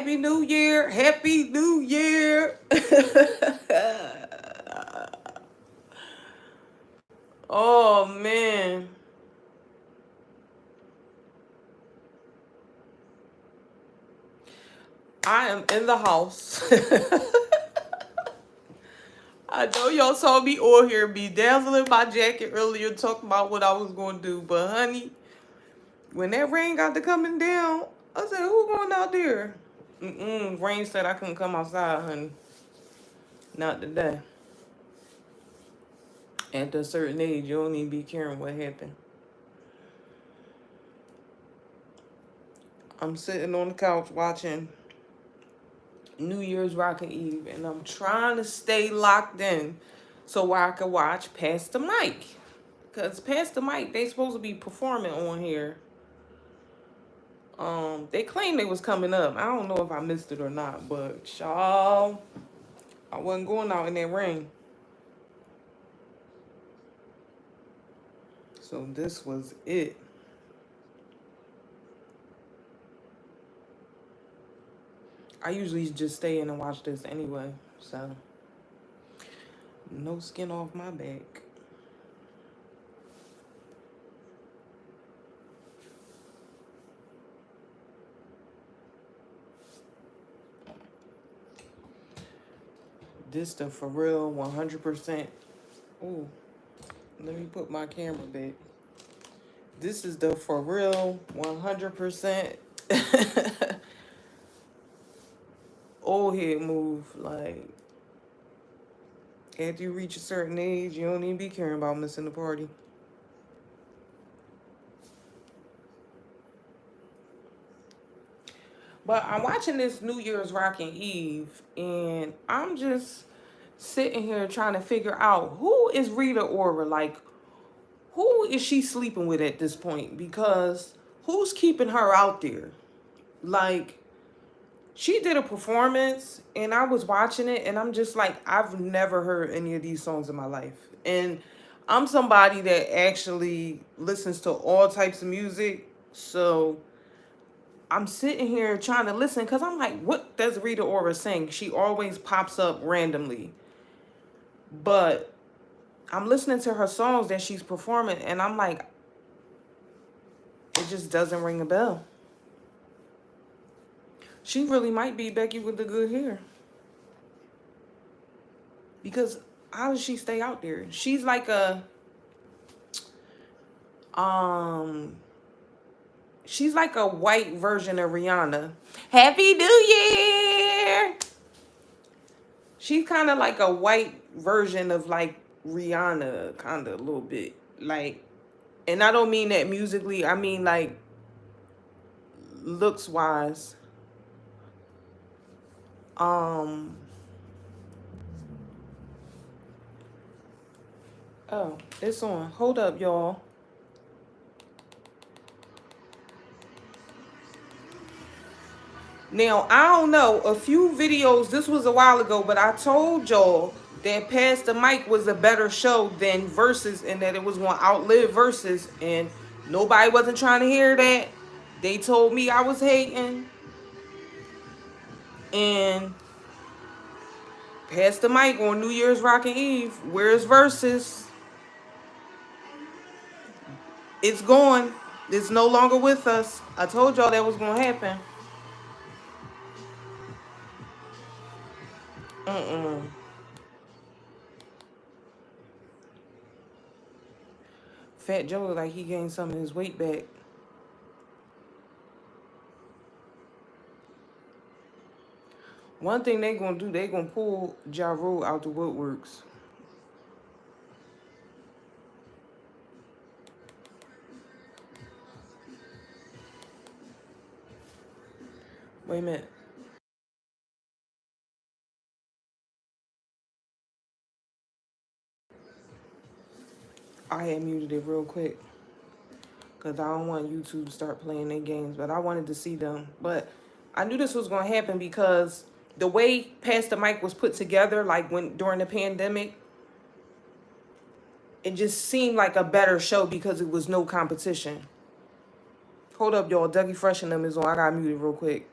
Happy New Year. Happy New Year. Oh, man. I am in the house. I know y'all saw me on here be dazzling my jacket earlier talking about what I was going to do. But, honey, when that rain got to coming down, I said, who going out there? Rain said I couldn't come outside, honey. Not today. At a certain age, you don't even be caring what happened. I'm sitting on the couch watching New Year's Rockin' Eve, and I'm trying to stay locked in so I can watch Pastor Mike. Because Pastor Mike, they supposed to be performing on here. They claimed they was coming up. I don't know if I missed it or not, but y'all, I wasn't going out in that rain. So this was it. I usually just stay in and watch this anyway, so no skin off my back. This the for real 100%. Ooh, let me put my camera back. This is the for real 100% old head move. Like, after you reach a certain age, you don't even be caring about missing the party. But I'm watching this New Year's Rockin' Eve, and I'm just sitting here trying to figure out who is Rita Ora. Like, who is she sleeping with at this point? Because who's keeping her out there? Like, she did a performance, and I was watching it, and I'm just like, I've never heard any of these songs in my life. And I'm somebody that actually listens to all types of music, so I'm sitting here trying to listen because I'm like, what does Rita Ora sing? She always pops up randomly. But I'm listening to her songs that she's performing, and I'm like, it just doesn't ring a bell. She really might be Becky with the good hair. Because how does she stay out there? She's like a she's like a white version of Rihanna. Happy New Year! She's kind of like a white version of like Rihanna, kind of a little bit. Like, and I don't mean that musically, I mean like looks wise. Oh, it's on. Hold up, y'all. Now, I don't know, a few videos, this was a while ago, but I told y'all that Pastor Mike was a better show than Versus, and that it was going to outlive Versus, and nobody wasn't trying to hear that. They told me I was hating. And Pastor Mike on New Year's Rockin' Eve, where's Versus? It's gone. It's no longer with us. I told y'all that was going to happen. Fat Joe look like he gained some of his weight back. One thing they gonna do, they gonna pull Ja Rule out the woodworks. Wait a minute. I had muted it real quick because I don't want YouTube to start playing their games, but I wanted to see them. But I knew this was gonna happen because the way Pastor Mike was put together, like when during the pandemic, it just seemed like a better show because it was no competition. Hold up, y'all. Dougie Fresh and them is on. I got muted real quick.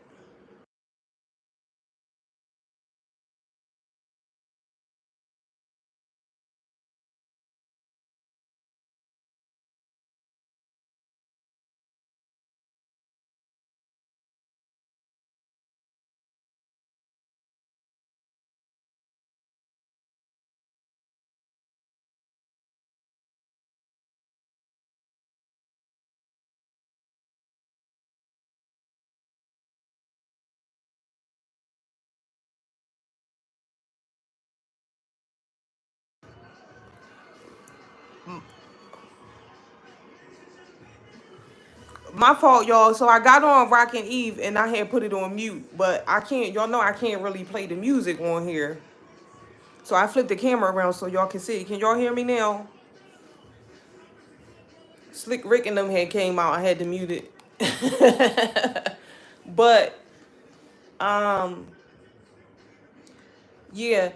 My fault, y'all. So I got on Rockin' Eve and I had put it on mute, but I can't. Y'all know I can't really play the music on here. So I flipped the camera around so y'all can see. Can y'all hear me now? Slick Rick and them had came out. I had to mute it. But um, yeah,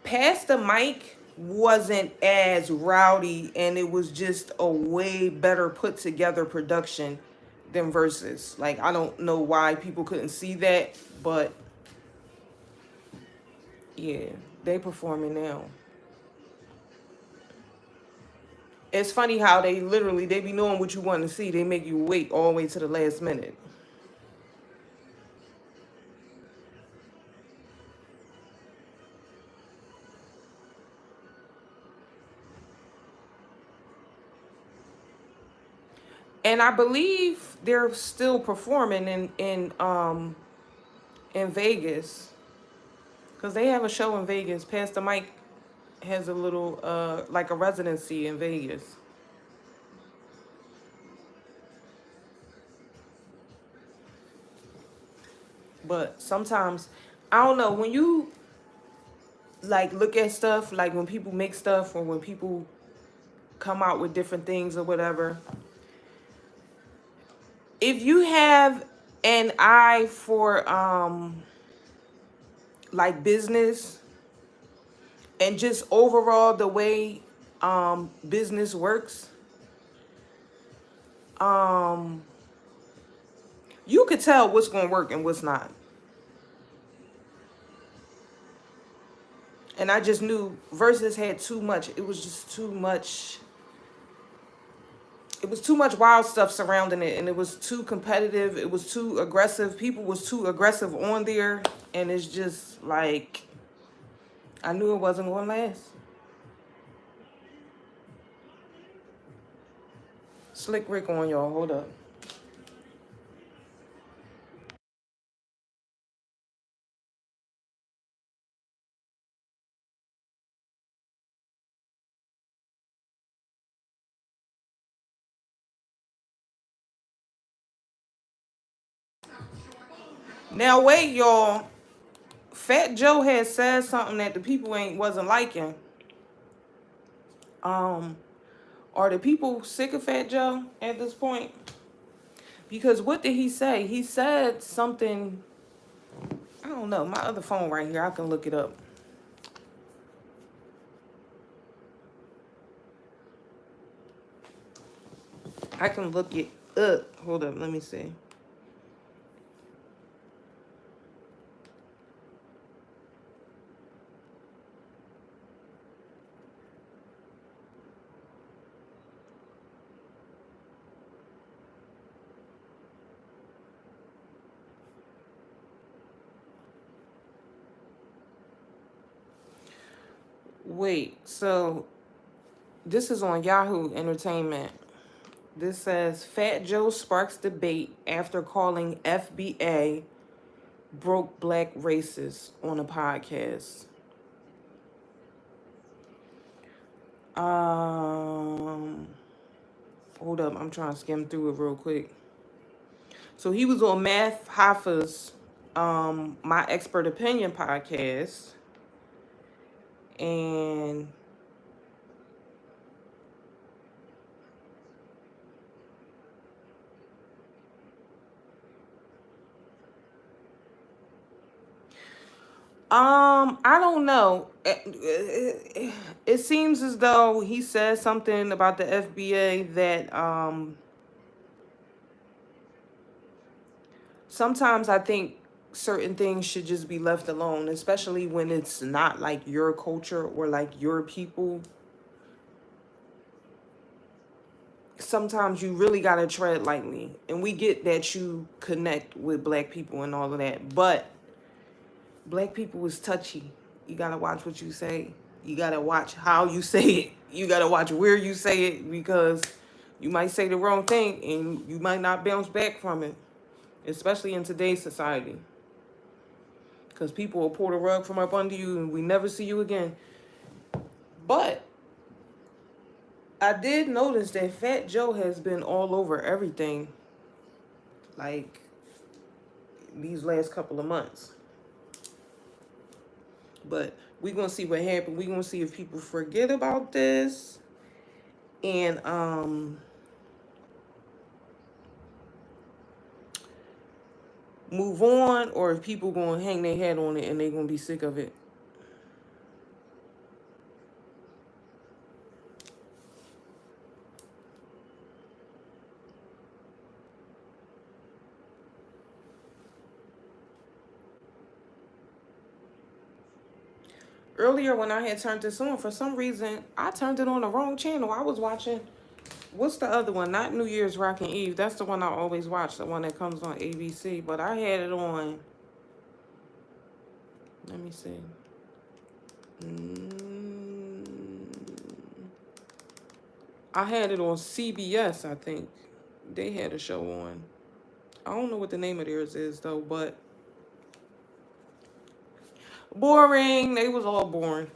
Pass the Mic wasn't as rowdy, and it was just a way better put together production than Versus. Like, I don't know why people couldn't see that, but yeah, they performing now. It's funny how they literally they be knowing what you want to see. They make you wait all the way to the last minute. And I believe they're still performing in Vegas because they have a show in Vegas. Pastor Mike has a little like a residency in Vegas. But sometimes I don't know when you like look at stuff like when people make stuff or when people come out with different things or whatever. If you have an eye for like business and just overall the way business works, um you could tell what's going to work and what's not. And I just knew Versus had too much. It was just too much. It was too much wild stuff surrounding it, and it was too competitive. It was too aggressive. People was too aggressive on there, and it's just like I knew it wasn't going to last. Slick Rick on y'all. Hold up. Now wait, y'all. Fat Joe had said something that the people ain't wasn't liking. Um, are the people sick of Fat Joe at this point? Because what did he say? He said something. I don't know. My other phone right here. I can look it up. I can look it up. Hold up. Let me see. Wait. So this is on Yahoo Entertainment. This says Fat Joe sparks debate after calling FBA broke black racists on a podcast. Um, Hold up, I'm trying to skim through it real quick. So he was on Math Hoffa's My Expert Opinion podcast, and I don't know. It seems as though he said something about the FBA that sometimes I think certain things should just be left alone, especially when it's not like your culture or like your people. Sometimes you really gotta tread lightly, and we get that you connect with black people and all of that, but black people is touchy. You gotta watch what you say. You gotta watch how you say it. You gotta watch where you say it, because you might say the wrong thing and you might not bounce back from it, especially in today's society, because people will pull the rug from up under you and we never see you again. But I did notice that Fat Joe has been all over everything, like these last couple of months. But we're gonna see what happens. We're gonna see if people forget about this and move on, or if people gonna hang their head on it and they're gonna be sick of it. Earlier when I had turned this on, for some reason I turned it on the wrong channel. I was watching, what's the other one? Not New Year's Rockin' Eve. That's the one I always watch, the one that comes on ABC. But I had it on, let me see. I had it on CBS, I think. They had a show on. I don't know what the name of theirs is though, but boring. They was all boring.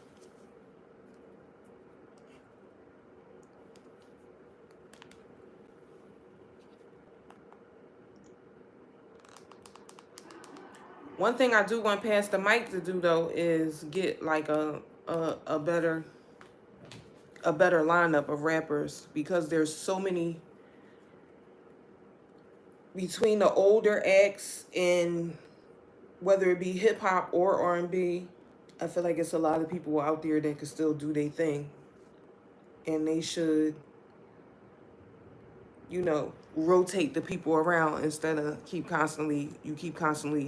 One thing I do want Past the Mic to do though is get like a better lineup of rappers, because there's so many between the older acts, and whether it be hip hop or R&B. I feel like it's a lot of people out there that can still do their thing, and they should, you know, rotate the people around instead of keep constantly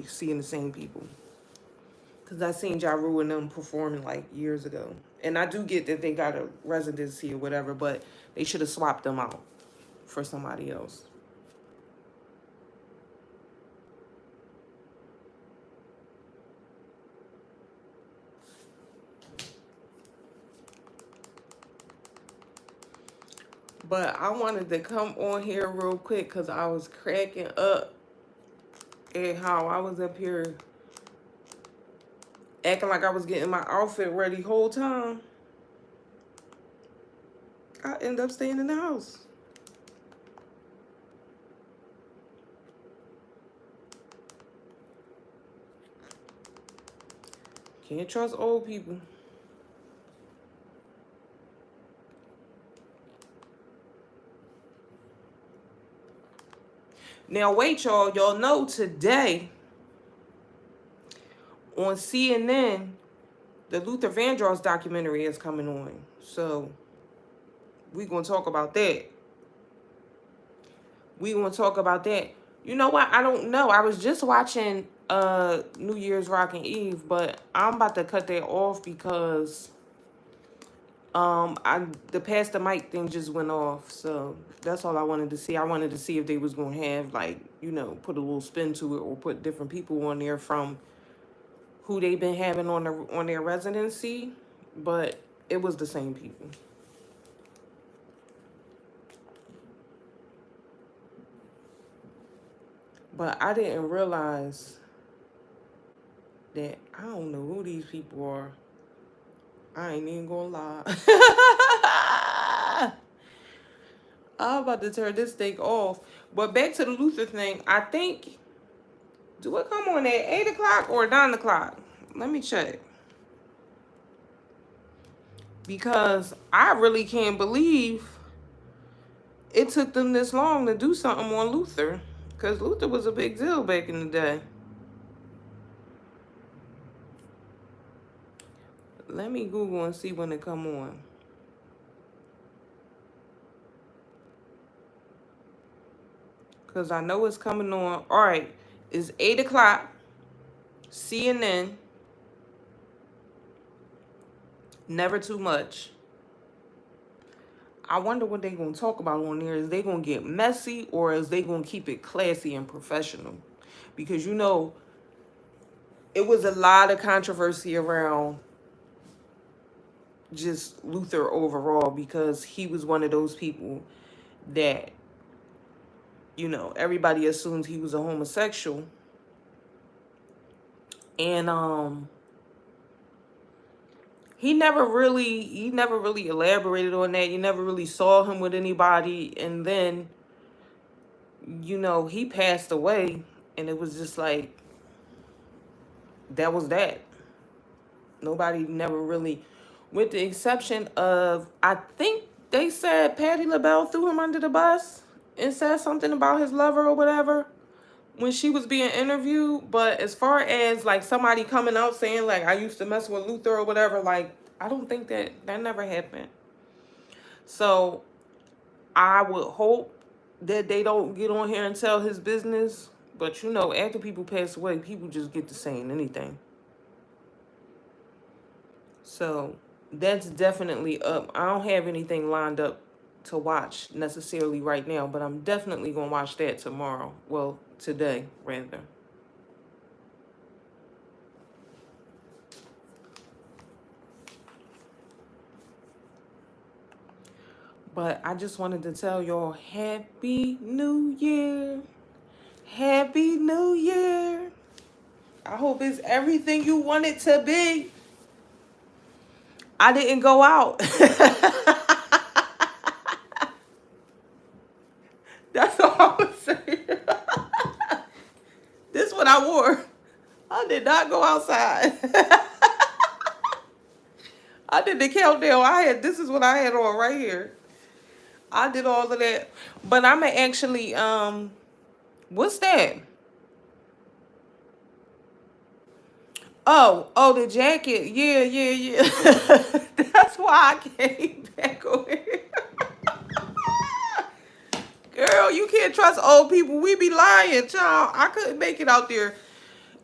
seeing the same people. Because I seen Ja Rule and them performing like years ago. And I do get that they got a residency or whatever, but they should have swapped them out for somebody else. But I wanted to come on here real quick because I was cracking up at how I was up here acting like I was getting my outfit ready the whole time. I end up staying in the house. Can't trust old people. Now wait, y'all. Y'all know today on CNN, the Luther Vandross documentary is coming on. So we're going to talk about that. We're going to talk about that. You know what? I don't know. I was just watching New Year's Rockin' Eve, but I'm about to cut that off because the Past the Mic thing just went off. So that's all I wanted to see. I wanted to see if they was going to have, like, you know, put a little spin to it or put different people on there from who they've been having on their residency, but it was the same people. But I didn't realize that I don't know who these people are. I ain't even gonna lie. I'm about to turn this thing off. But back to the Luther thing, I think, do it come on at 8 o'clock or 9 o'clock? Let me check. Because I really can't believe it took them this long to do something on Luther. Because Luther was a big deal back in the day. Let me Google and see when it come on. Because I know it's coming on. All right. It's 8 o'clock. CNN. Never Too Much. I wonder what they're going to talk about on there. Is they going to get messy, or is they going to keep it classy and professional? Because, you know, it was a lot of controversy around just Luther overall, because he was one of those people that, you know, everybody assumed he was a homosexual. And he never really elaborated on that. You never really saw him with anybody, and then, you know, he passed away, and it was just like that was that. Nobody never really, with the exception of, I think they said Patti LaBelle threw him under the bus and said something about his lover or whatever when she was being interviewed. But as far as like somebody coming out saying like I used to mess with Luther or whatever, like I don't think that never happened. So I would hope that they don't get on here and tell his business. But you know, after people pass away, people just get to saying anything. So that's definitely up. I don't have anything lined up to watch necessarily right now, but I'm definitely going to watch that tomorrow. Well, today, rather. But I just wanted to tell y'all Happy New Year. Happy New Year. I hope it's everything you want it to be. I didn't go out. That's all I was saying. This is what I wore. I did not go outside. I did the countdown. This is what I had on right here. I did all of that. But I'm actually what's that? Oh, the jacket. Yeah. That's why I came back over here. Girl, you can't trust old people. We be lying, child. I couldn't make it out there.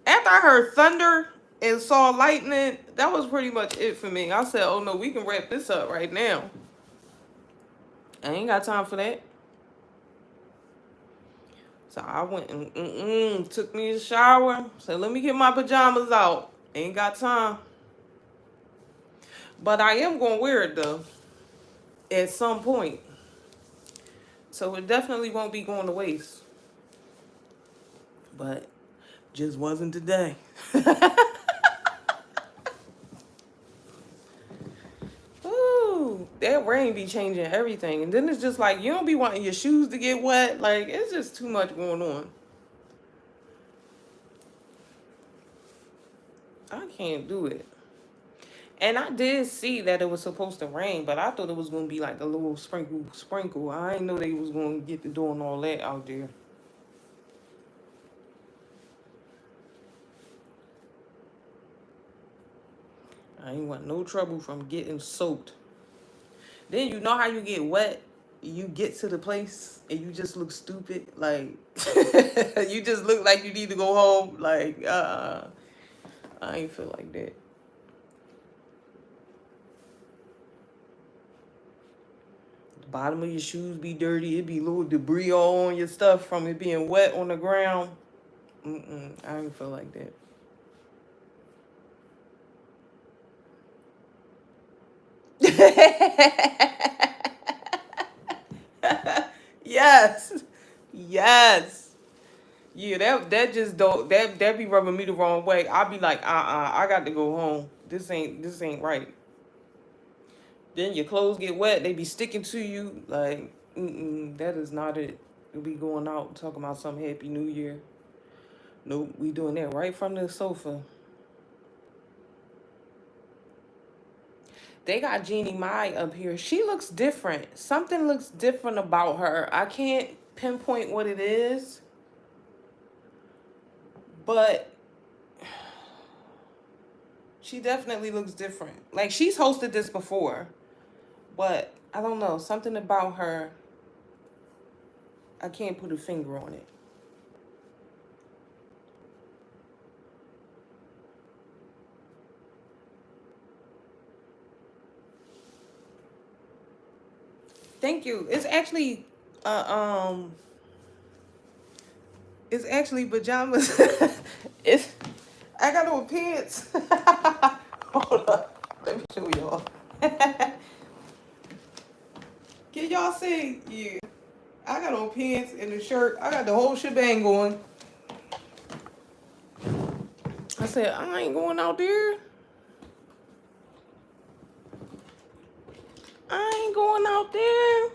After I heard thunder and saw lightning, that was pretty much it for me. I said, oh no, we can wrap this up right now. I ain't got time for that. So I went and took me a shower. Said, let me get my pajamas out. Ain't got time. But I am going to wear it, though, at some point. So it definitely won't be going to waste. But just wasn't today. Ooh, that rain be changing everything. And then it's just like, you don't be wanting your shoes to get wet. Like, it's just too much going on. I can't do it. And I did see that it was supposed to rain, but I thought it was going to be like a little sprinkle. I didn't know they was going to get to doing all that out there. I ain't want no trouble from getting soaked. Then you know how you get wet? You get to the place and you just look stupid. Like, you just look like you need to go home. Like, I ain't feel like that. Bottom of your shoes be dirty. It be little debris all on your stuff from it being wet on the ground. I ain't feel like that. Yes. Yeah, that just don't that be rubbing me the wrong way. I be like, I got to go home. This ain't right. Then your clothes get wet. They be sticking to you. Like, that is not it. You'll be going out talking about some Happy New Year. Nope, we doing that right from the sofa. They got Jeannie Mai up here. She looks different. Something looks different about her. I can't pinpoint what it is. But she definitely looks different. Like, she's hosted this before. But I don't know. Something about her. I can't put a finger on it. Thank you. It's actually pajamas. I got no pants. Hold up. Let me show y'all. Can y'all see? Yeah. I got on pants and a shirt. I got the whole shebang going. I said, I ain't going out there. going out there.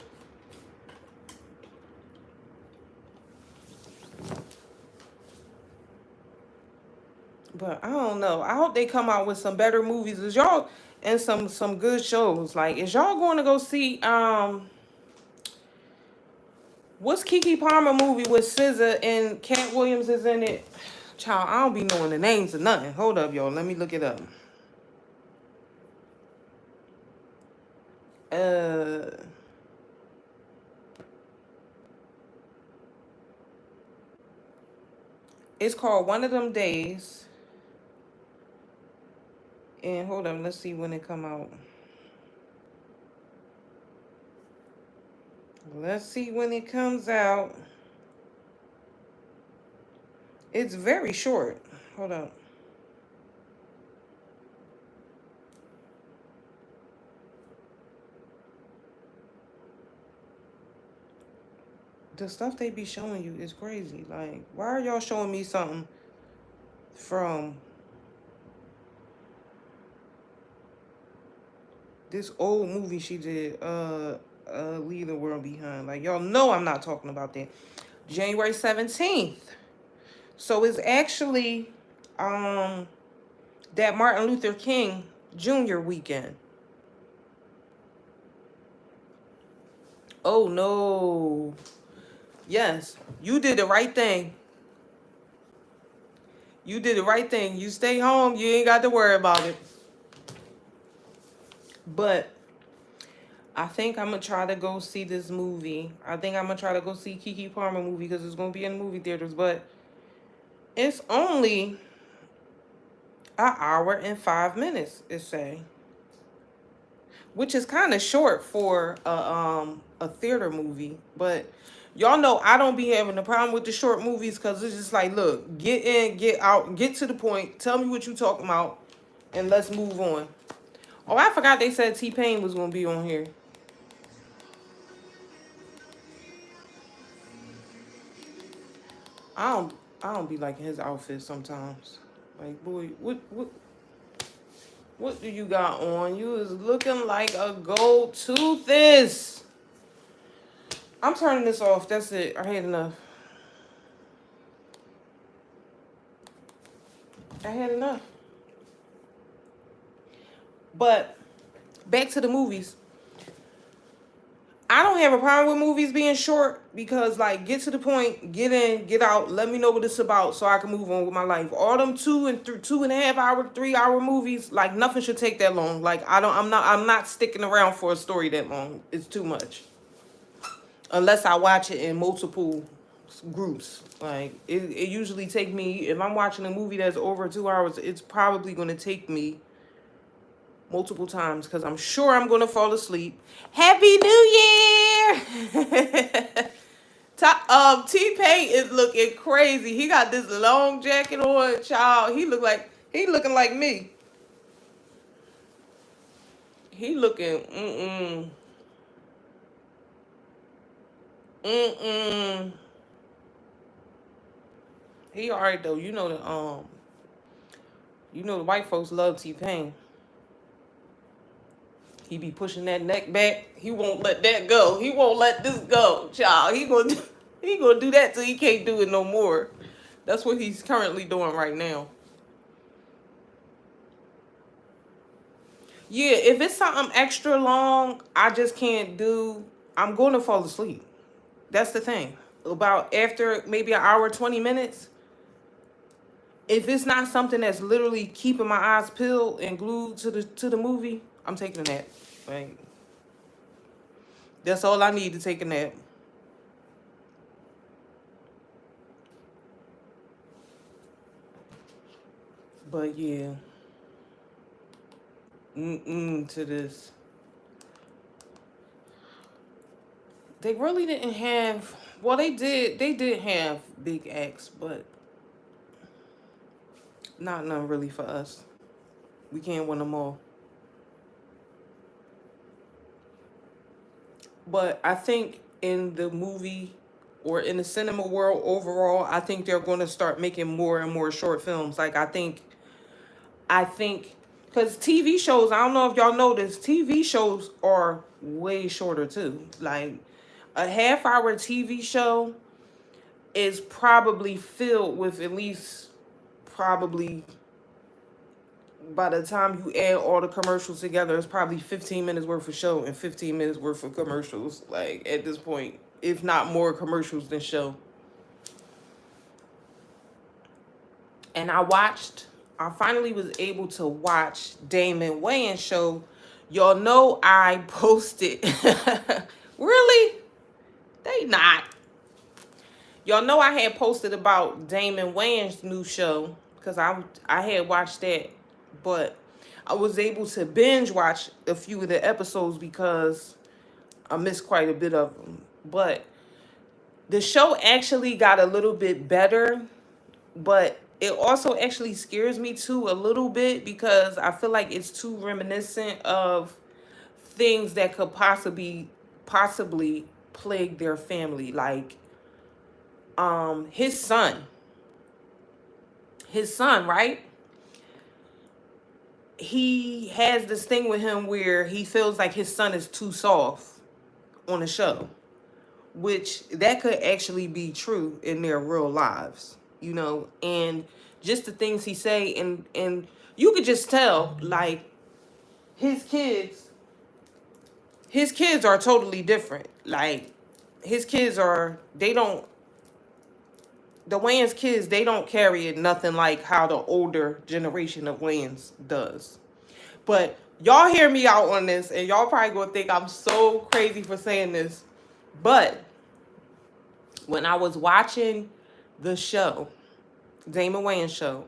But I don't know. I hope they come out with some better movies. Is y'all and some good shows? Like, is y'all going to go see what's Kiki Palmer movie with SZA and Cat Williams is in it? Child, I don't be knowing the names of nothing. Hold up, y'all. Let me look it up. Uh, it's called One of Them Days. And hold on, let's see when it come out. Let's see when it comes out. It's very short. Hold on. The stuff they be showing you is crazy. Like, why are y'all showing me something from this old movie she did, Leave the World Behind? Like, y'all know I'm not talking about that. January 17th. So it's actually that Martin Luther King Jr. weekend. Oh no. Yes, you did the right thing. You did the right thing. You stay home, you ain't got to worry about it. But I think I'm going to try to go see this movie. I think I'm going to try to go see Keke Palmer movie because it's going to be in the movie theaters. But it's only an hour and 5 minutes, it say. Which is kind of short for a theater movie. But y'all know I don't be having a problem with the short movies because it's just like, look, get in, get out, get to the point. Tell me what you talking about and let's move on. Oh, I forgot they said T-Pain was going to be on here. I don't be liking his outfit sometimes. Like, boy, what do you got on? You is looking like a gold toothist. I'm turning this off. That's it. I had enough. I had enough. But back to the movies. I don't have a problem with movies being short because, like, get to the point, get in, get out, let me know what it's about so I can move on with my life. All them 2.5 hour, 3 hour movies, like, nothing should take that long. Like, I'm not sticking around for a story that long. It's too much. Unless I watch it in multiple groups. Like, it usually take me, if I'm watching a movie that's over 2 hours, it's probably going to take me multiple times because I'm sure I'm going to fall asleep. Happy New Year! T-Pain is looking crazy. He got this long jacket on, child. He looking like me. He looking, He alright though. You know the white folks love T-Pain. He be pushing that neck back. He won't let that go. He won't let this go, child. He gonna do that till he can't do it no more. That's what he's currently doing right now. Yeah, if it's something extra long, I just can't do. I'm going to fall asleep. That's the thing. About after maybe an hour, 20 minutes, if it's not something that's literally keeping my eyes peeled and glued to the movie, I'm taking a nap. Like, that's all I need to take a nap. But yeah. To this. They really didn't have, well, they did have big acts, but not none really for us. We can't win them all. But I think in the movie or in the cinema world overall, I think they're going to start making more and more short films. Like, I think Because TV shows, I don't know if y'all know this, TV shows are way shorter too. Like a half hour TV show is probably filled with at least probably by the time you add all the commercials together, it's probably 15 minutes worth of show and 15 minutes worth of commercials. Like at this point, if not more commercials than show. And I finally was able to watch Damon Wayans show. Y'all know I posted. Really? They not. Y'all know I had posted about Damon Wayans' new show because I had watched that, but I was able to binge watch a few of the episodes because I missed quite a bit of them. But the show actually got a little bit better, but it also actually scares me too a little bit because I feel like it's too reminiscent of things that could possibly plague their family. Like his son, right? He has this thing with him where he feels like his son is too soft on the show, which that could actually be true in their real lives, you know. And just the things he say, and you could just tell, like, his kids are totally different. Like his kids are, they don't, the Wayans kids, they don't carry it nothing like how the older generation of Wayans does. But y'all hear me out on this, and y'all probably gonna think I'm so crazy for saying this. But when I was watching the show, Damon Wayans show,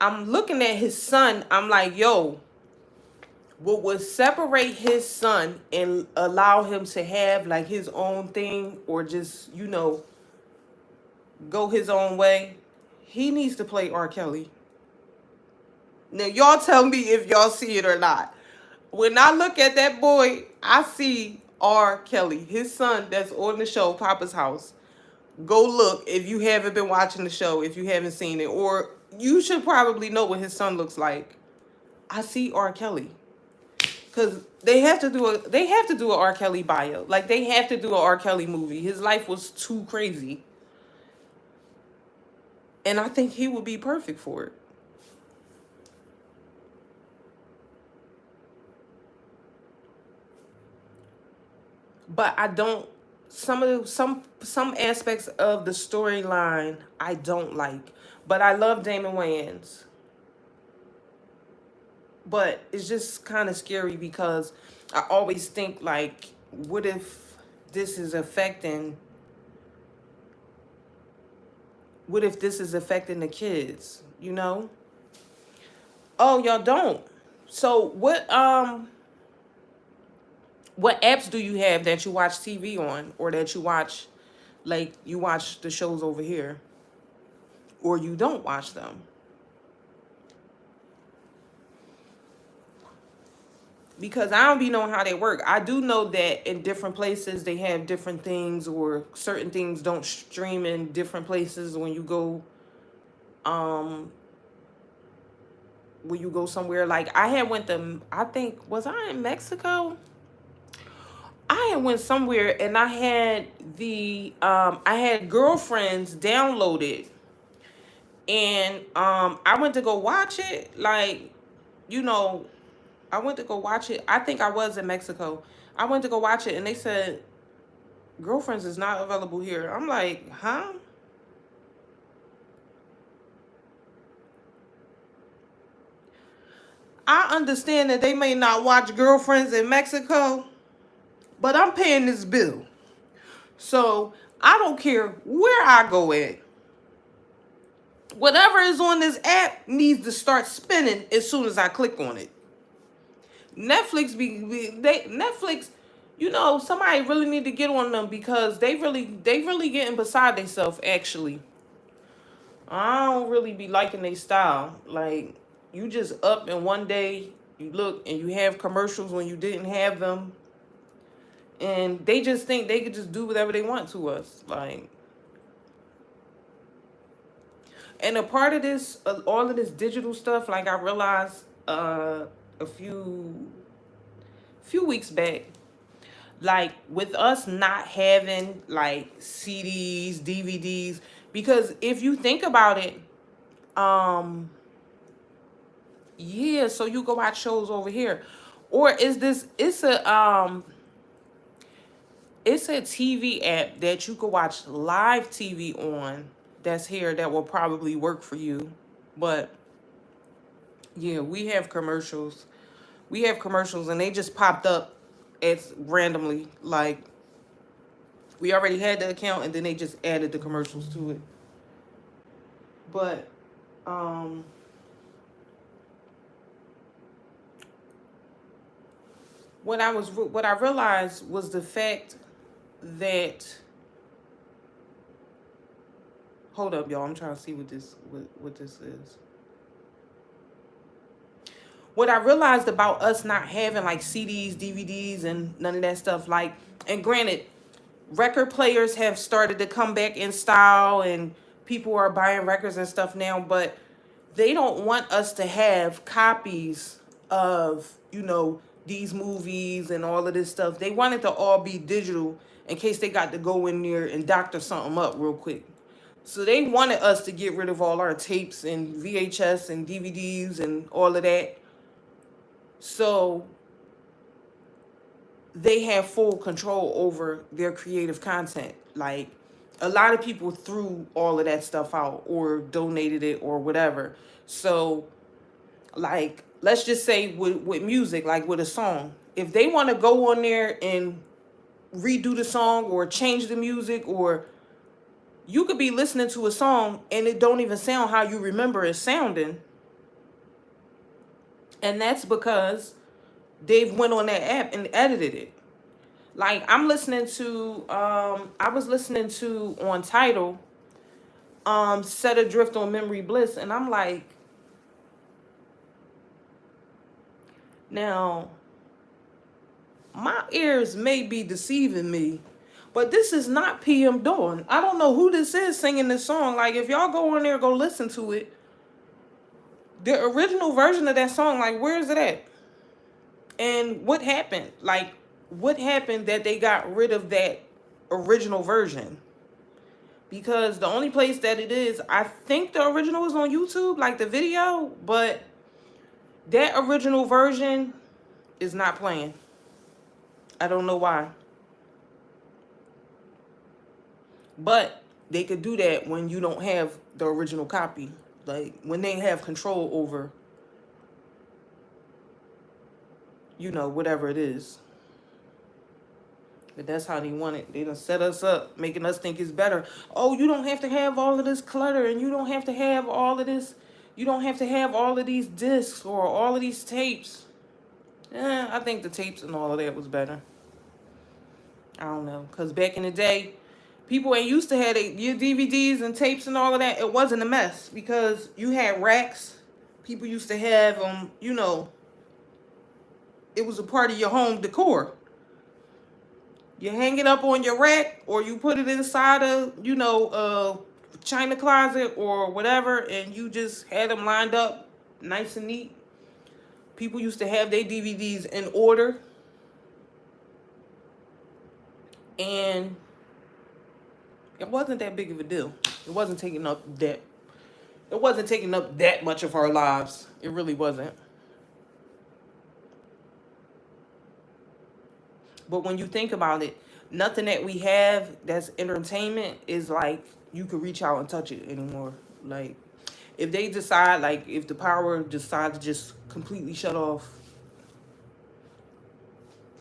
I'm looking at his son. I'm like, yo, what would separate his son and allow him to have like his own thing or just, you know, go his own way? He needs to play R. Kelly. Now, y'all tell me if y'all see it or not. When I look at that boy, I see R. Kelly, his son that's on the show, Papa's House. Go look if you haven't been watching the show, if you haven't seen it, or you should probably know what his son looks like. I see R. Kelly. Cause they have to do a R. Kelly bio. Like they have to do a R. Kelly movie. His life was too crazy. And I think he would be perfect for it. But I don't, some aspects of the storyline I don't like. But I love Damon Wayans. But it's just kind of scary because I always think like, what if this is affecting the kids, you know? Oh, y'all don't. So what apps do you have that you watch TV on, or that you watch, like you watch the shows over here, or you don't watch them? Because I don't be knowing how they work. I do know that in different places they have different things, or certain things don't stream in different places when you go somewhere. Like I had went to, I think, was I in Mexico? I had went somewhere and I had I had Girlfriends downloaded, and I went to go watch it. Like, you know, I went to go watch it. I think I was in Mexico. I went to go watch it and they said Girlfriends is not available here. I'm like, huh? I understand that they may not watch Girlfriends in Mexico, but I'm paying this bill. So I don't care where I go at. Whatever is on this app needs to start spinning as soon as I click on it. Netflix, you know, somebody really need to get on them because they really getting beside themselves. Actually, I don't really be liking their style. Like, you just up and one day you look and you have commercials when you didn't have them, and they just think they could just do whatever they want to us. Like, and a part of this, all of this digital stuff, like I realized a few weeks back, like with us not having like CDs, DVDs, because if you think about it, um yeah, so you go watch shows over here. Or is this it's a TV app that you could watch live TV on that's here that will probably work for you. But yeah, we have commercials. We have commercials and they just popped up as randomly. Like we already had the account and then they just added the commercials to it. But um what I realized was the fact that, hold up y'all, I'm trying to see what this is. What I realized about us not having like CDs, DVDs, and none of that stuff, like, and granted, record players have started to come back in style and people are buying records and stuff now, but they don't want us to have copies of, these movies and all of this stuff. They want it to all be digital in case they got to go in there and doctor something up real quick. So they wanted us to get rid of all our tapes and VHS and DVDs and all of that. So they have full control over their creative content. Like a lot of people threw all of that stuff out or donated it or whatever. So like, let's just say with music, like with a song, if they want to go on there and redo the song or change the music, or you could be listening to a song and it don't even sound how you remember it sounding. And that's because they've went on that app and edited it. Like I'm listening to I was listening to on Tidal Set Adrift on Memory Bliss, and I'm like, now my ears may be deceiving me, but this is not PM Dawn. I don't know who this is singing this song. Like if y'all go in there, go listen to it. The original version of that song, like where is it at? And what happened? Like what happened that they got rid of that original version? Because the only place that it is, I think the original is on YouTube, like the video, but that original version is not playing. I don't know why. But they could do that when you don't have the original copy. Like when they have control over, whatever it is. But that's how they want it. They done set us up, making us think it's better. Oh, you don't have to have all of this clutter, and you don't have to have all of this. You don't have to have all of these discs or all of these tapes. I think the tapes and all of that was better. I don't know. Because back in the day, people ain't used to have your DVDs and tapes and all of that. It wasn't a mess because you had racks. People used to have them, it was a part of your home decor. You hang it up on your rack or you put it inside a, china closet or whatever, and you just had them lined up nice and neat. People used to have their DVDs in order. And it wasn't that big of a deal. It wasn't taking up that much of our lives. It really wasn't. But when you think about it, nothing that we have that's entertainment is like you could reach out and touch it anymore. Like if they decide, like if the power decides to just completely shut off,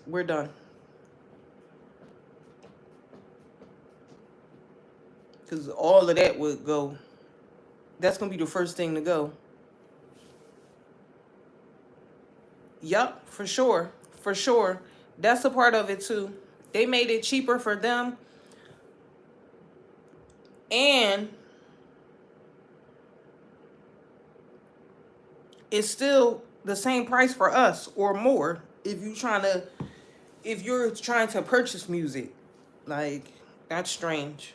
we're done. Because all of that would go. That's going to be the first thing to go. Yup, for sure. For sure. That's a part of it too. They made it cheaper for them. And it's still the same price for us or more if you're trying to purchase music. Like, that's strange.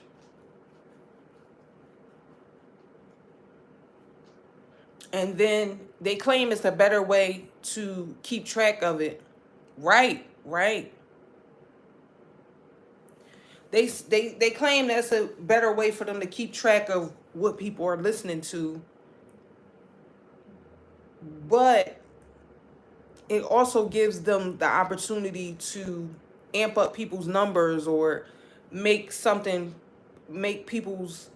And then they claim it's a better way to keep track of it. Right, right. They claim that's a better way for them to keep track of what people are listening to, but it also gives them the opportunity to amp up people's numbers or make something make people's,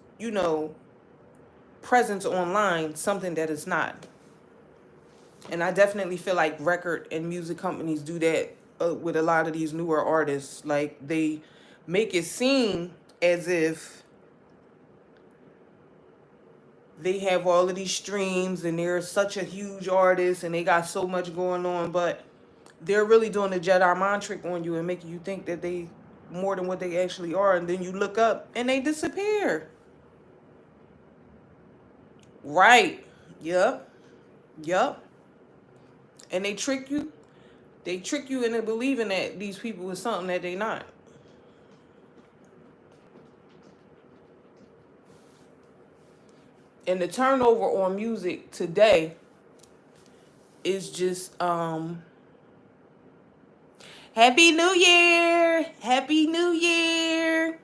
presence online something that it's not. And I definitely feel like record and music companies do that with a lot of these newer artists. Like, they make it seem as if they have all of these streams and they're such a huge artist and they got so much going on, but they're really doing the Jedi mind trick on you and making you think that they more than what they actually are, and then you look up and they disappear. Right. Yep. Yep. And they trick you. They trick you into believing that these people is something that they not. And the turnover on music today is just Happy New Year! Happy New Year!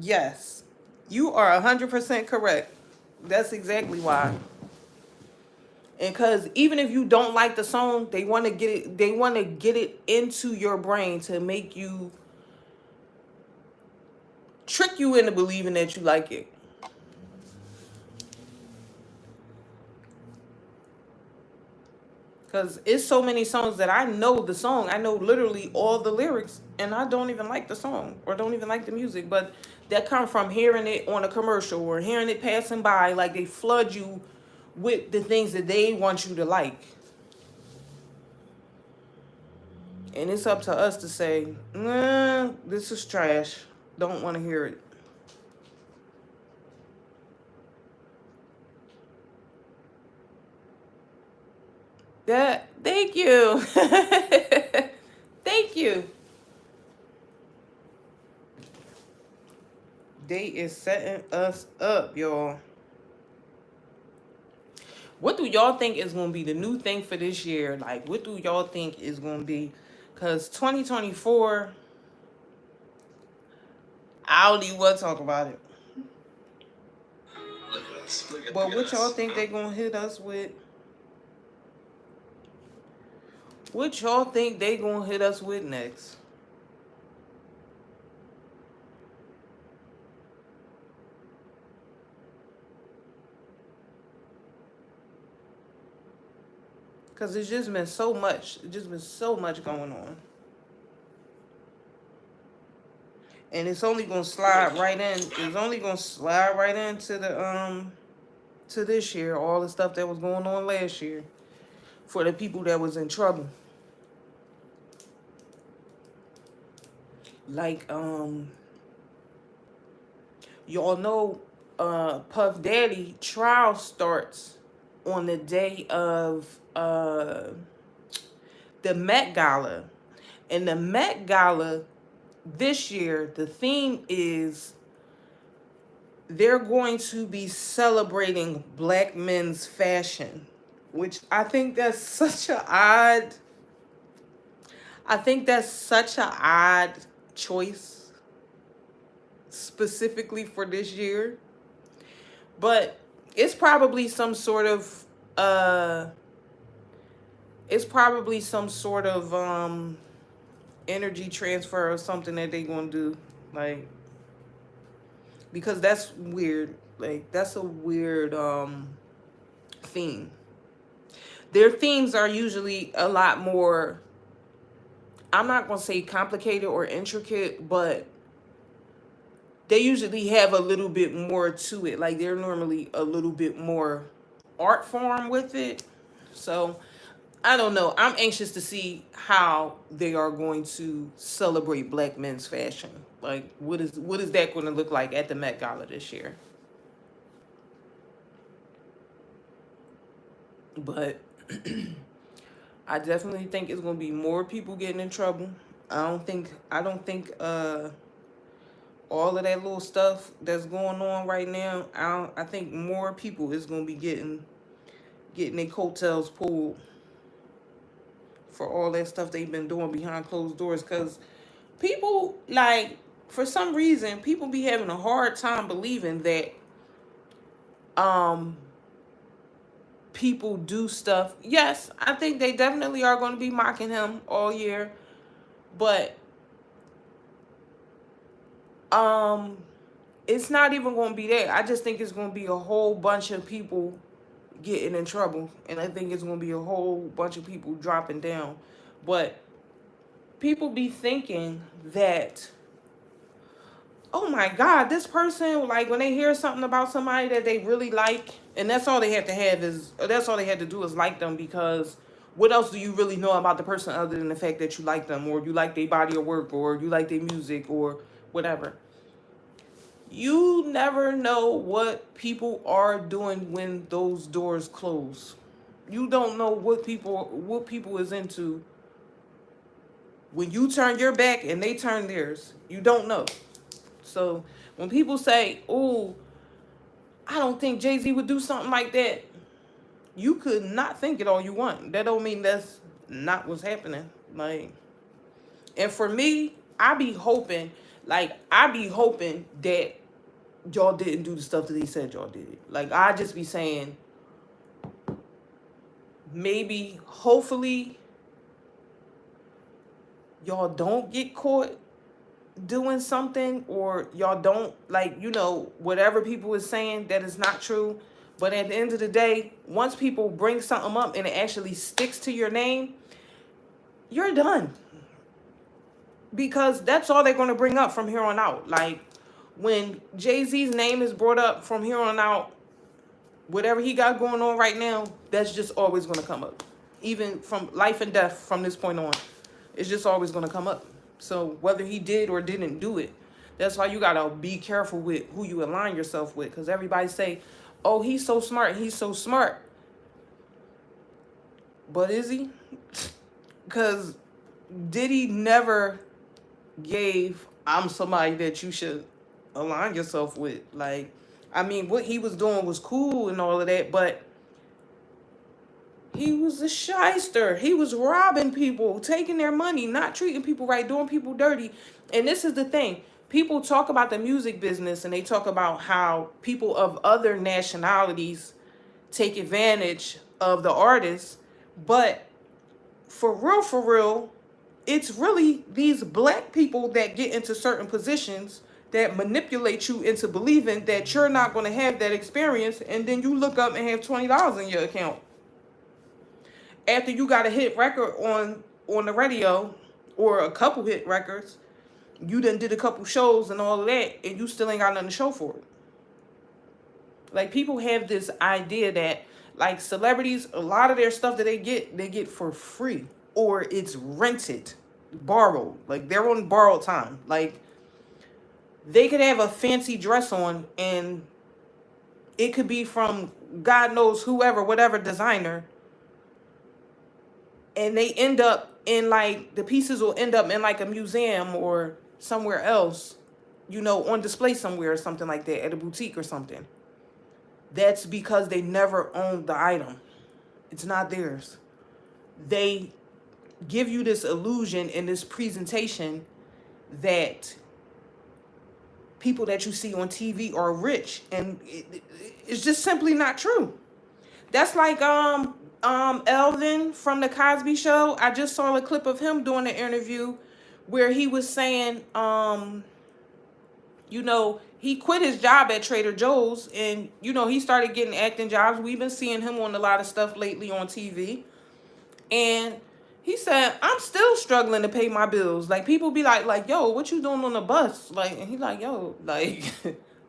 Yes. You are 100% correct. That's exactly why. And cuz even if you don't like the song, they want to get it into your brain to make you trick you into believing that you like it. Because it's so many songs that I know the song. I know literally all the lyrics, and I don't even like the song or don't even like the music. But that come from hearing it on a commercial or hearing it passing by. Like, they flood you with the things that they want you to like. And it's up to us to say, nah, this is trash. Don't want to hear it. Thank you. Thank you. They is setting us up, y'all. What do y'all think is going to be the new thing for this year? Like, what do y'all think is going to be? Because 2024, I don't even want to talk about it. But what y'all think they going to hit us with? What y'all think they going to hit us with next? Because it's just been so much. It's just been so much going on. And it's only going to slide right in. It's only going to slide right into the to this year, all the stuff that was going on last year for the people that was in trouble. Like, y'all know Puff Daddy trial starts on the day of the Met Gala. And the Met Gala this year, the theme is they're going to be celebrating black men's fashion, which I think that's such a odd choice specifically for this year. But it's probably some sort of energy transfer or something that they gonna do, like, because that's weird. Like, that's a weird theme. Their themes are usually a lot more, I'm not gonna say complicated or intricate, but they usually have a little bit more to it. Like, they're normally a little bit more art form with it. So I don't know. I'm anxious to see how they are going to celebrate black men's fashion. Like, what is that going to look like at the Met Gala this year? But I definitely think it's going to be more people getting in trouble. I don't think all of that little stuff that's going on right now, I think more people is gonna be getting their coattails pulled for all that stuff they've been doing behind closed doors. Cause people, like, for some reason, people be having a hard time believing that um people do stuff. Yes, I think they definitely are going to be mocking him all year, but um it's not even going to be that. I just think it's going to be a whole bunch of people getting in trouble, and I think it's going to be a whole bunch of people dropping down. But people be thinking that, oh my God, this person, like, when they hear something about somebody that they really like, and that's all they have to have is, that's all they had to do is like them, because what else do you really know about the person other than the fact that you like them, or you like their body of work, or you like their music, or whatever? You never know what people are doing when those doors close. You don't know what people is into when you turn your back and they turn theirs. You don't know. So when people say, "Oh, I don't think Jay-Z would do something like that," you could not think it all you want. That don't mean that's not what's happening. Like, and for me, I be hoping that y'all didn't do the stuff that he said y'all did. Like, I just be saying, maybe, hopefully, y'all don't get caught doing something, or y'all don't, like, whatever people is saying that is not true. But at the end of the day, once people bring something up and it actually sticks to your name, you're done. Because that's all they're going to bring up from here on out. Like, when Jay-Z's name is brought up from here on out, whatever he got going on right now, that's just always going to come up. Even from life and death from this point on, it's just always going to come up. So whether he did or didn't do it, that's why you got to be careful with who you align yourself with. Because everybody say, oh, he's so smart, he's so smart. But is he? Because Diddy never gave, I'm somebody that you should align yourself with. Like, I mean, what he was doing was cool and all of that, but he was a shyster. He was robbing people, taking their money, not treating people right, doing people dirty. And this is the thing. People talk about the music business and they talk about how people of other nationalities take advantage of the artists. But for real, it's really these black people that get into certain positions that manipulate you into believing that you're not going to have that experience, and then you look up and have $20 in your account after you got a hit record on the radio, or a couple hit records. You done did a couple shows and all of that, and you still ain't got nothing to show for it. Like, people have this idea that, like, celebrities, a lot of their stuff that they get for free, or it's rented, borrowed. Like, they're on borrowed time. Like, they could have a fancy dress on and it could be from God knows whoever, whatever designer, and they end up in, like, the pieces will end up in, like, a museum or somewhere else, on display somewhere or something like that, at a boutique or something. That's because they never owned the item. It's not theirs. They give you this illusion and this presentation that people that you see on TV are rich, and it's just simply not true. That's like Elvin from the Cosby Show. I just saw a clip of him doing an interview where he was saying, he quit his job at Trader Joe's, and he started getting acting jobs. We've been seeing him on a lot of stuff lately on TV, and he said, I'm still struggling to pay my bills. Like, people be like, yo, what you doing on the bus? Like, and he's like, yo, like,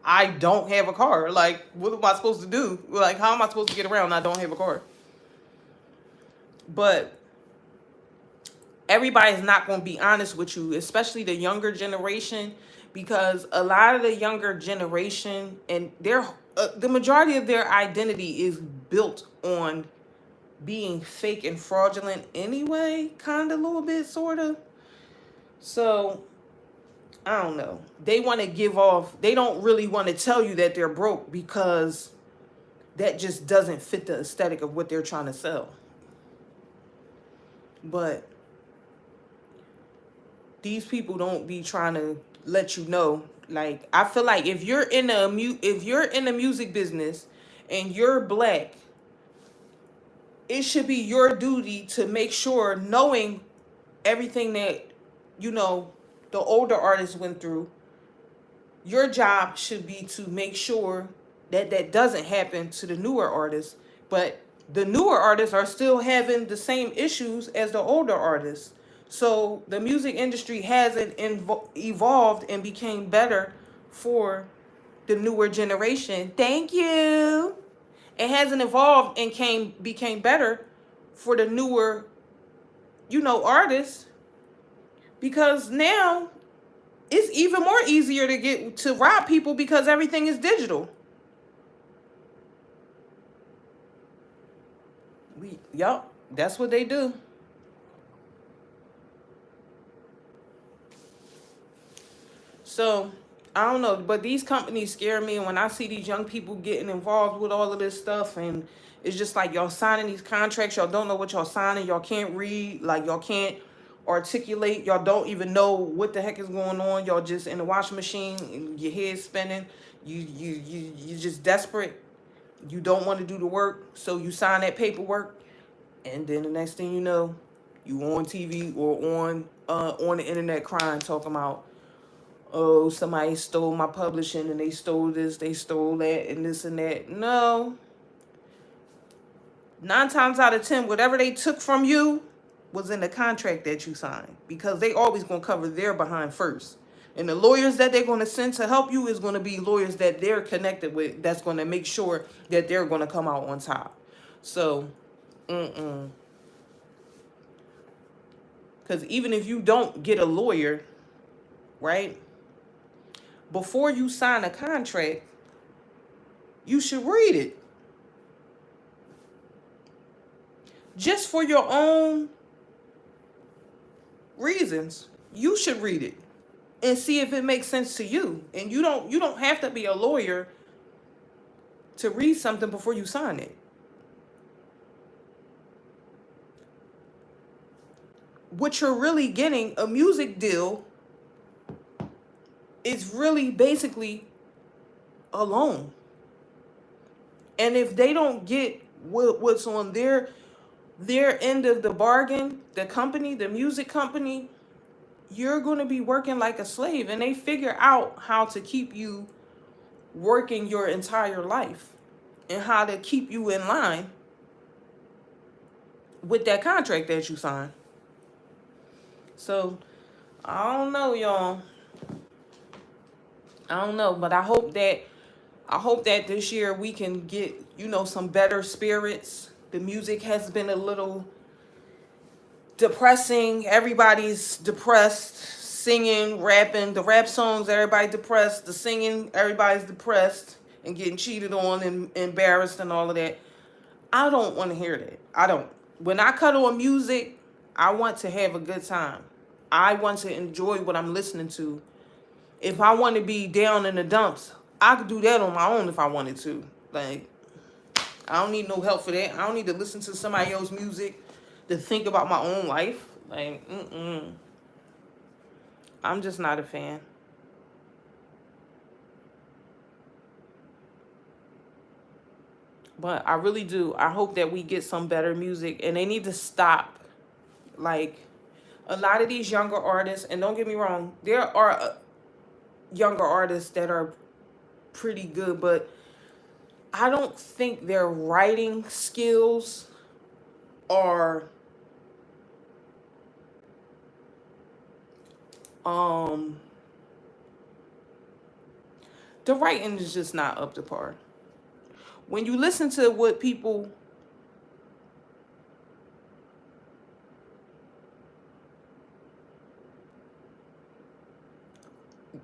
I don't have a car. Like, what am I supposed to do? Like, how am I supposed to get around? I don't have a car. But everybody's not going to be honest with you, especially the younger generation, because a lot of the younger generation, and the majority of their identity is built on being fake and fraudulent anyway, kind of, a little bit, sort of. So I don't know. They want to give off, they don't really want to tell you that they're broke because that just doesn't fit the aesthetic of what they're trying to sell. But these people don't be trying to let you know. Like, I feel like if you're in the music business and you're black, it should be your duty to make sure, knowing everything that, you know, the older artists went through, your job should be to make sure that that doesn't happen to the newer artists. But the newer artists are still having the same issues as the older artists. So the music industry hasn't evolved and became better for the newer generation. Thank you. It hasn't evolved and became better for the newer, you know, artists, because now it's even more easier to get to rob people because everything is digital. Yup, that's what they do. So I don't know, but these companies scare me. And when I see these young people getting involved with all of this stuff, and it's just like y'all signing these contracts, y'all don't know what y'all signing, y'all can't read, like y'all can't articulate, y'all don't even know what the heck is going on. Y'all just in the washing machine, and your head's spinning. You just desperate. You don't want to do the work, so you sign that paperwork, and then the next thing you know, you on TV or on the internet crying, talking about, oh, somebody stole my publishing and they stole this, they stole that, and this and that. No. 9 times out of 10, whatever they took from you was in the contract that you signed, because they always going to cover their behind first. And the lawyers that they're going to send to help you is going to be lawyers that they're connected with, that's going to make sure that they're going to come out on top. So, because even if you don't get a lawyer, right, before you sign a contract, you should read it. Just for your own reasons, you should read it and see if it makes sense to you. And you don't have to be a lawyer to read something before you sign it. What you're really getting, a music deal, is really basically a loan. And if they don't get what's on their end of the bargain, the company, the music company, you're going to be working like a slave. And they figure out how to keep you working your entire life and how to keep you in line with that contract that you sign. So I don't know, y'all. I don't know, but I hope that this year we can get, you know, some better spirits. The music has been a little depressing. Everybody's depressed, singing, rapping. The rap songs, everybody depressed. The singing, everybody's depressed and getting cheated on and embarrassed and all of that. I don't want to hear that. I don't. When I cut on music, I want to have a good time. I want to enjoy what I'm listening to. If I want to be down in the dumps, I could do that on my own if I wanted to. Like, I don't need no help for that. I don't need to listen to somebody else's music to think about my own life. Like, I'm just not a fan. But I really do. I hope that we get some better music, and they need to stop. Like, a lot of these younger artists, and don't get me wrong, there are younger artists that are pretty good, but I don't think their writing skills are the writing is just not up to par. When you listen to what people,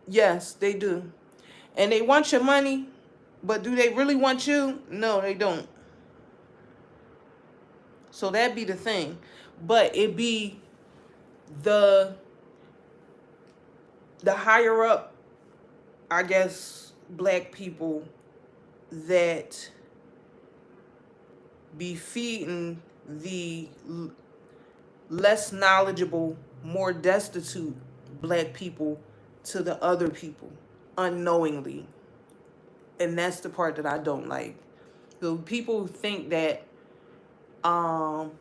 yes, they do. And they want your money, but do they really want you? No, they don't. So that be the thing. But it be the the higher up, I guess, black people that be feeding the less knowledgeable, more destitute black people to the other people unknowingly. And that's the part that I don't like. So people think that, um,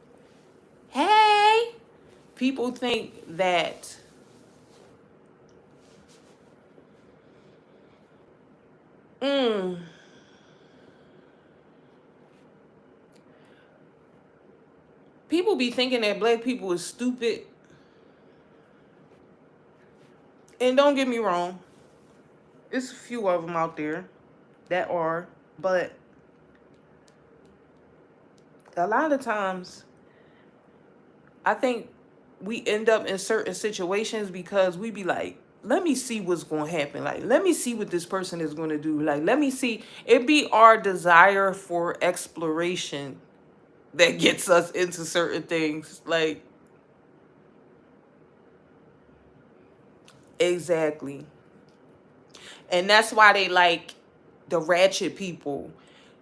hey, people think that mm, people be thinking that black people is stupid. And don't get me wrong, it's a few of them out there that are, but a lot of times I think we end up in certain situations because we be like, let me see what's going to happen. Like, let me see what this person is going to do. Like, let me see. It be our desire for exploration that gets us into certain things. Like, exactly. And that's why they like the ratchet people.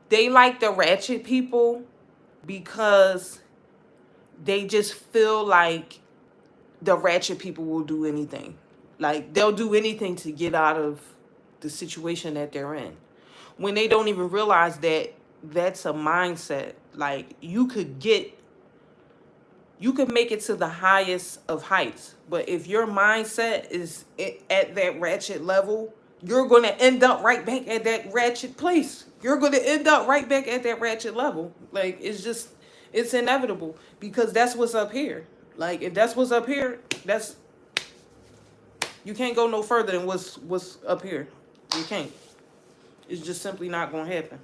They like the ratchet people because they just feel like the ratchet people will do anything. Like they'll do anything to get out of the situation that they're in. When they don't even realize that that's a mindset. Like you could make it to the highest of heights, but if your mindset is at that ratchet level, you're going to end up right back at that ratchet place. You're going to end up right back at that ratchet level. Like it's inevitable because that's what's up here. Like if that's what's up here, that's you can't go no further than what's up here. You can't. It's just simply not going to happen.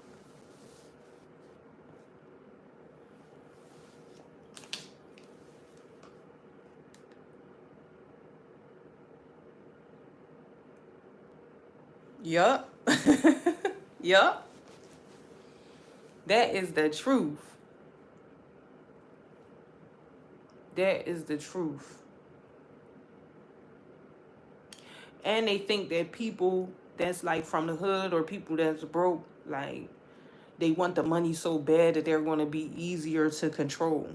Yup. Yup. That is the truth. That is the truth. And they think that people that's like from the hood or people that's broke, like they want the money so bad that they're going to be easier to control.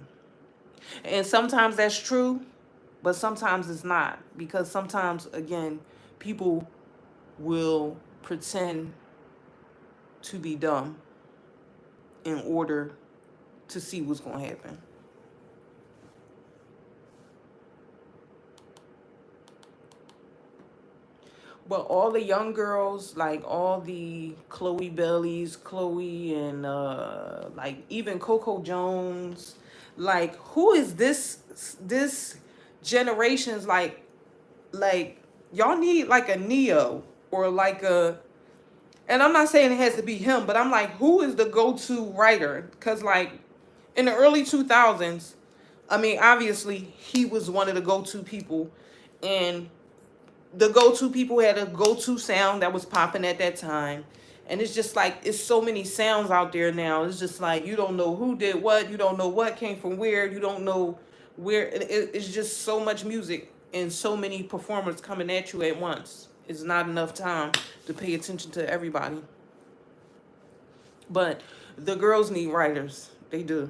And sometimes that's true, but sometimes it's not. Because sometimes, again, people will pretend to be dumb in order to see what's going to happen. But all the young girls, like all the Chloe Bellies, Chloe and like even Coco Jones, like who is this generation's like y'all need like a Neo or like a, and I'm not saying it has to be him, but I'm like, who is the go-to writer? Because like in the early 2000s, I mean, obviously he was one of the go-to people, and the go-to people had a go-to sound that was popping at that time. And it's just like it's so many sounds out there now. It's just like you don't know who did what, you don't know what came from where, you don't know where it's just so much music and so many performers coming at you at once. It's not enough time to pay attention to everybody. But the girls need writers. They do.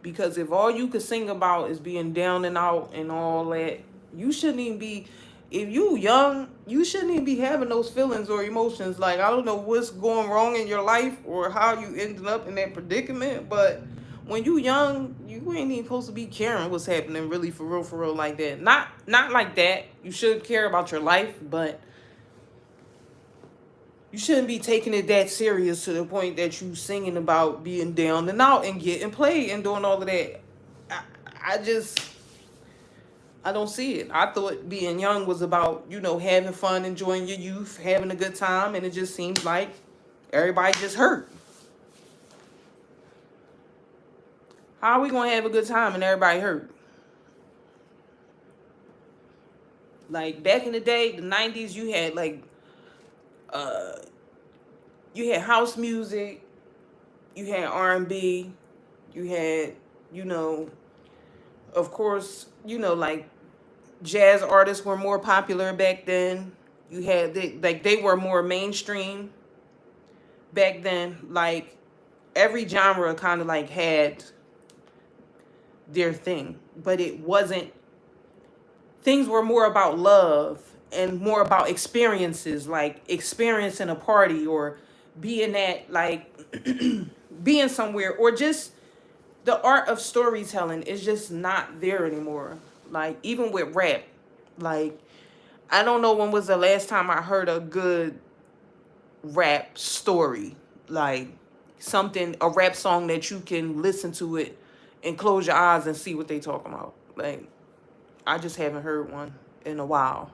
Because if all you could sing about is being down and out and all that, you shouldn't even be, if you young, you shouldn't even be having those feelings or emotions. Like, I don't know what's going wrong in your life or how you ended up in that predicament, but when you young, you ain't even supposed to be caring what's happening really for real like that. Not like that. You should care about your life, but you shouldn't be taking it that serious to the point that you singing about being down and out and getting played and doing all of that. I, I just, I don't see it. I thought being young was about, having fun, enjoying your youth, having a good time, and it just seems like everybody just hurt. How are we going to have a good time and everybody hurt? Like back in the day, the 90s, you had like, you had house music, you had R&B, you had, of course, like Jazz artists were more popular back then. You had they were more mainstream back then. Like every genre kind of like had their thing, but it wasn't. Things were more about love and more about experiences, like experiencing a party or being at like being somewhere, or just the art of storytelling is just not there anymore. Like even with rap, like I don't know when was the last time I heard a good rap story, like something, a rap song that you can listen to it and close your eyes and see what they talking about. Like I just haven't heard one in a while.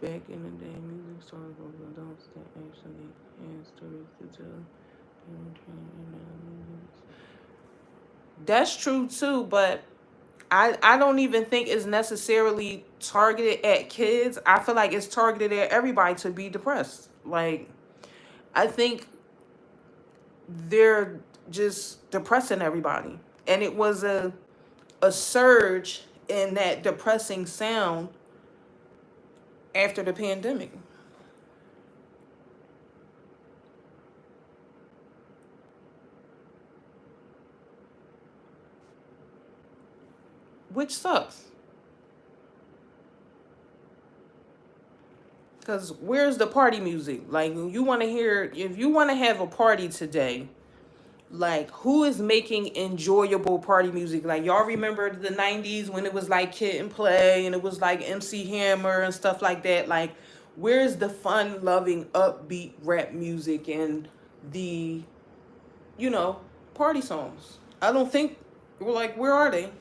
Back in the day, music stars were adults that actually had stories to tell. That's true too, but I don't even think it's necessarily targeted at kids. I feel like it's targeted at everybody to be depressed. Like I think they're just depressing everybody. And it was a surge in that depressing sound after the pandemic. Which sucks. Because where's the party music? Like, you want to hear, if you want to have a party today, like, who is making enjoyable party music? Like, y'all remember the 90s when it was like Kid and Play and it was like MC Hammer and stuff like that? Like, where's the fun loving, upbeat rap music and the, you know, party songs? I don't think, we're like, where are they?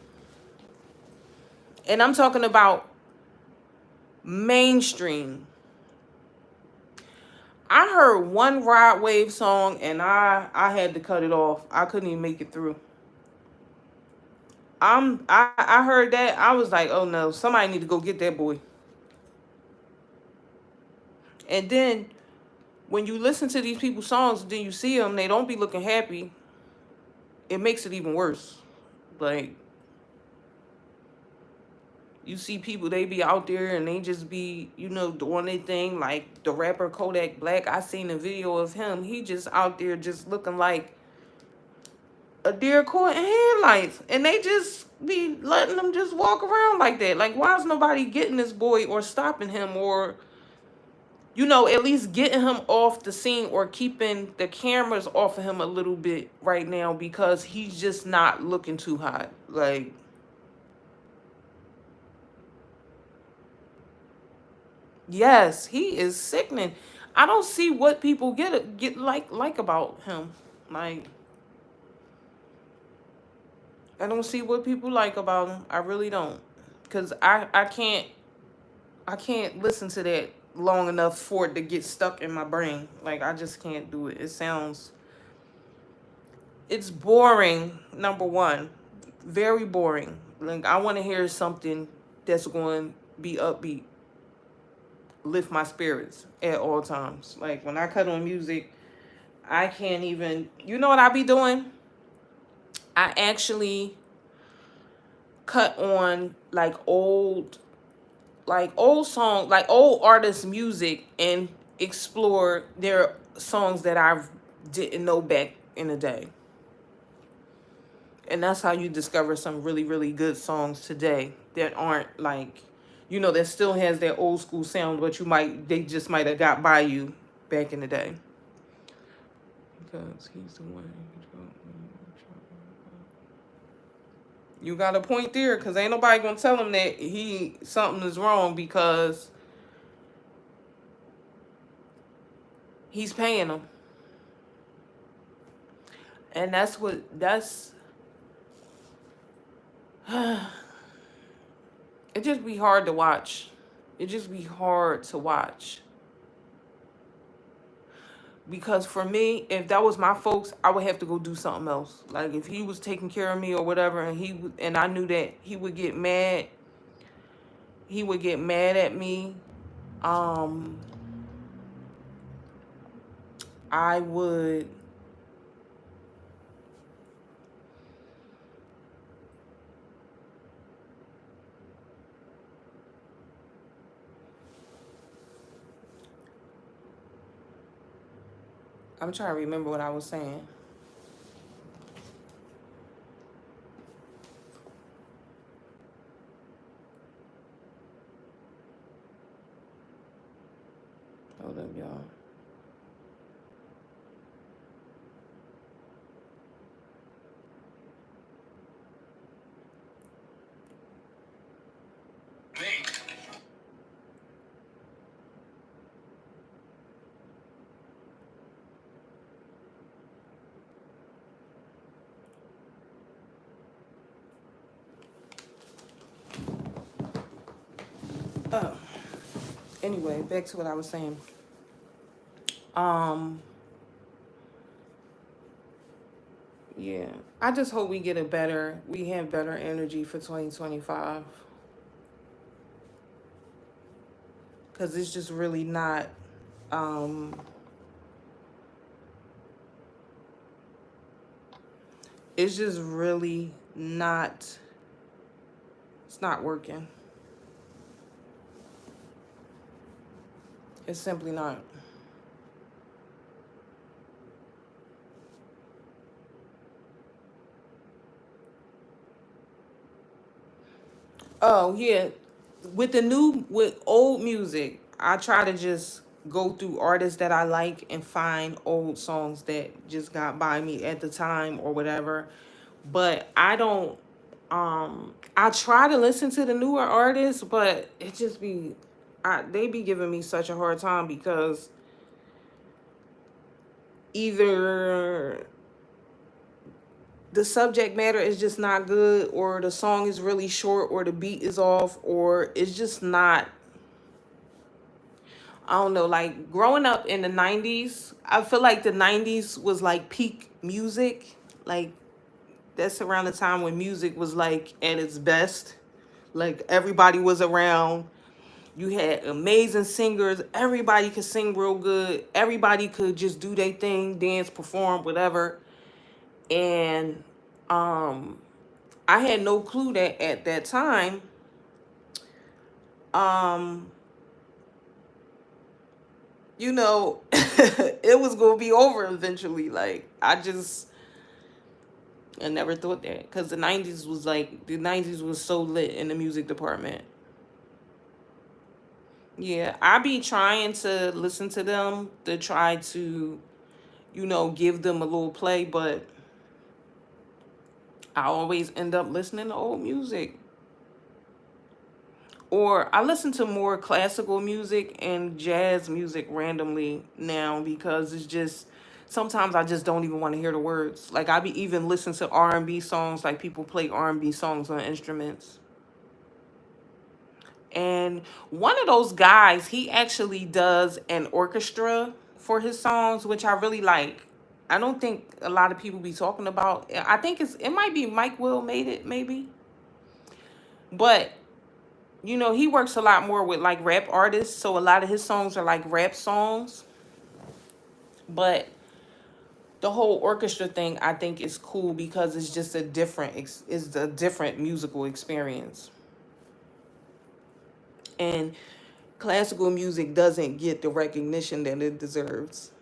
And I'm talking about mainstream. I heard one Rod Wave song and I had to cut it off. I couldn't even make it through. I heard that. I was like, oh no, somebody need to go get that boy. And then when you listen to these people's songs, then you see them, they don't be looking happy. It makes it even worse. Like you see people, they be out there and they just be, you know, doing their thing. Like the rapper Kodak Black, I seen a video of him. He just out there just looking like a deer caught in headlights, and they just be letting them just walk around like that. Like, why is nobody getting this boy or stopping him, or you know, at least getting him off the scene or keeping the cameras off of him a little bit right now, because he's just not looking too hot. Like, yes, he is sickening. I don't see what people get like about him. Like, I don't see what people like about him. I really don't, because I can't listen to that long enough for it to get stuck in my brain. Like I just can't do it. It's boring, number one. Very boring. Like I want to hear something that's going to be upbeat, lift my spirits at all times. Like when I cut on music, I can't even, you know what I be doing? I actually cut on like old song, like old artists music, and explore their songs that I didn't know back in the day. And that's how you discover some really really good songs today that aren't like, you know, that still has that old school sound, but they just might have got by you back in the day, because he's the one in control. You got a point there, because ain't nobody gonna tell him that something is wrong, because he's paying them. And it just be hard to watch. It just be hard to watch. Because for me, if that was my folks, I would have to go do something else. Like if he was taking care of me or whatever, and I knew that he would get mad at me. Um, I would, I'm trying to remember what I was saying. Hold up, y'all. Oh, anyway, back to what I was saying. Um, yeah, I just hope we have better energy for 2025, because it's just really not. Um, it's just really not. It's not working. It's simply not. Oh yeah, with old music, I try to just go through artists that I like and find old songs that just got by me at the time or whatever. But I don't. I try to listen to the newer artists, but it just be, they be giving me such a hard time because either the subject matter is just not good, or the song is really short, or the beat is off, or it's just not. I don't know, like growing up in the 90s, I feel like the 90s was like peak music. Like that's around the time when music was like at its best. Like everybody was around. You had amazing singers. Everybody could sing real good. Everybody could just do their thing, dance, perform, whatever. And um I had no clue that at that time, um, it was gonna be over eventually. Like I never thought that, because the 90s was so lit in the music department. Yeah, I be trying to listen to them to try to, give them a little play, but I always end up listening to old music. Or I listen to more classical music and jazz music randomly now, because it's just sometimes I just don't even want to hear the words. Like I be even listen to R&B songs, like people play R&B songs on instruments. And one of those guys, he actually does an orchestra for his songs, which I really like. I don't think a lot of people be talking about. I think it might be Mike Will made it, maybe. But he works a lot more with like rap artists, so a lot of his songs are like rap songs. But the whole orchestra thing, I think, is cool because it's just it's a different musical experience. And classical music doesn't get the recognition that it deserves.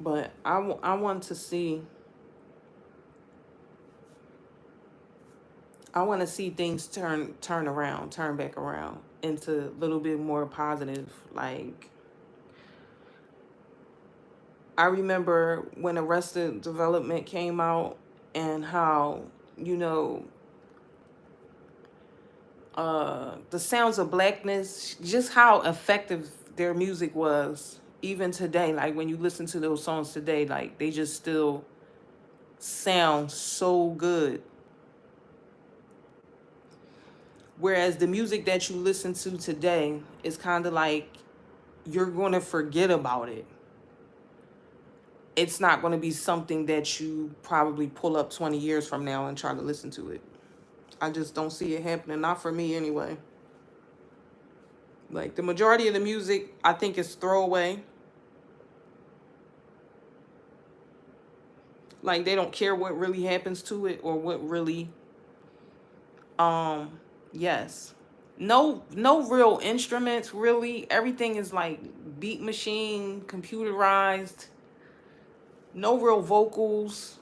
But I want to see things turn back around into a little bit more positive. Like I remember when Arrested Development came out, and how, you know, the Sounds of Blackness, just how effective their music was even today. Like when you listen to those songs today, like they just still sound so good. Whereas the music that you listen to today is kind of like you're going to forget about it. It's not going to be something that you probably pull up 20 years from now and try to listen to it. I just don't see it happening. Not for me anyway. Like the majority of the music, I think, is throwaway. Like they don't care what really happens to it or what really yes. No real instruments really. Everything is like beat machine, computerized. No real vocals.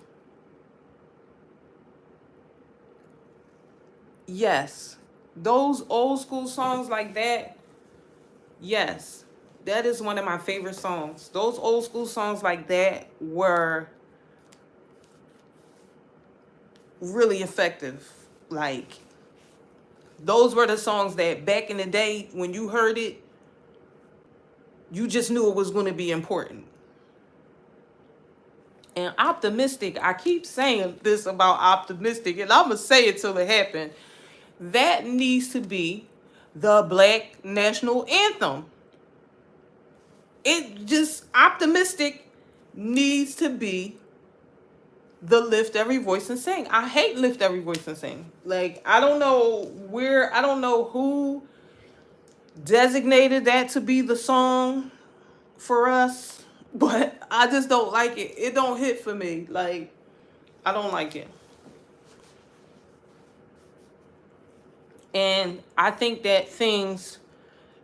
Yes. Those old school songs like that, yes. That is one of my favorite songs. Those old school songs like that were really effective. Like those were the songs that back in the day when you heard it, you just knew it was going to be important. And optimistic, I keep saying this about optimistic, and I'm going to say it till it happens. That needs to be the Black National Anthem. It just, optimistic needs to be the Lift Every Voice and Sing. I hate Lift Every Voice and Sing. Like, I don't know who designated that to be the song for us, but I just don't like it. It don't hit for me. Like, I don't like it. And I think that things,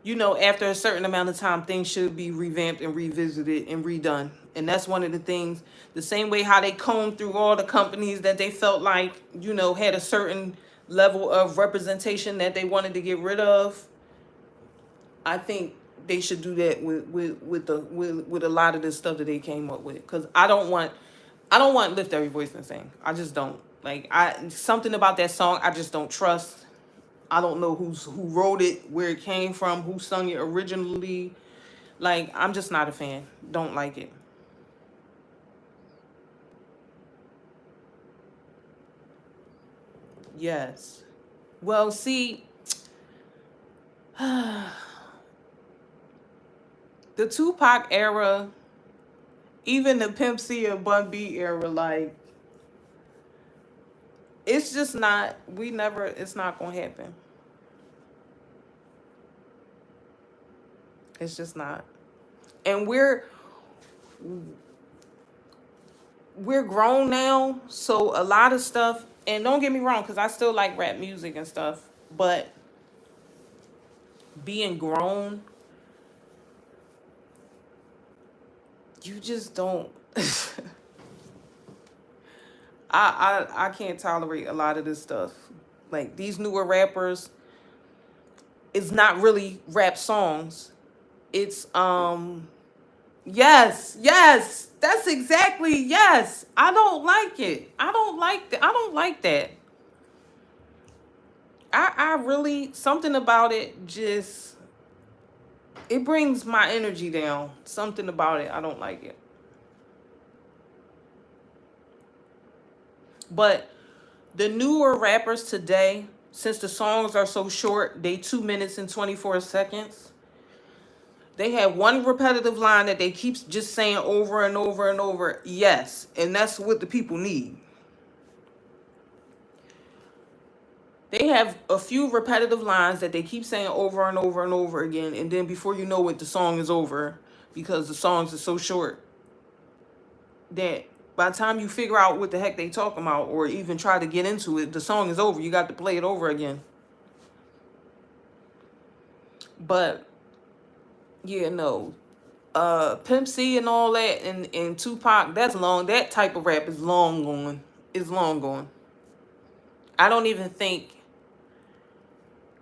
after a certain amount of time, things should be revamped and revisited and redone. And that's one of the things, the same way how they combed through all the companies that they felt like, had a certain level of representation that they wanted to get rid of. I think they should do that with a lot of this stuff that they came up with. Because I don't want Lift Every Voice and Sing. I just don't. Like, something about that song I just don't trust. I don't know who wrote it, where it came from, who sung it originally. Like, I'm just not a fan. Don't like it. Yes. Well, see, the Tupac era, even the Pimp C and Bun B era, like, it's just not, it's not going to happen. It's just not. And we're grown now, so a lot of stuff, and don't get me wrong, because I still like rap music and stuff, but being grown, you just don't. I can't tolerate a lot of this stuff. Like, these newer rappers, it's not really rap songs. It's yes, that's exactly, yes. I don't like it. I don't like that. I don't like that. I really, something about it just, it brings my energy down. Something about it, I don't like it. But the newer rappers today, since the songs are so short, they 2 minutes and 24 seconds. They have one repetitive line that they keep just saying over and over and over. Yes, and that's what the people need. They have a few repetitive lines that they keep saying over and over and over again, and then before you know it, the song is over because the songs are so short that by the time you figure out what the heck they talking about or even try to get into it, the song is over. You got to play it over again. But yeah, no. Pimp C and all that, and Tupac, that's long. That type of rap is long gone. It's long gone. I don't even think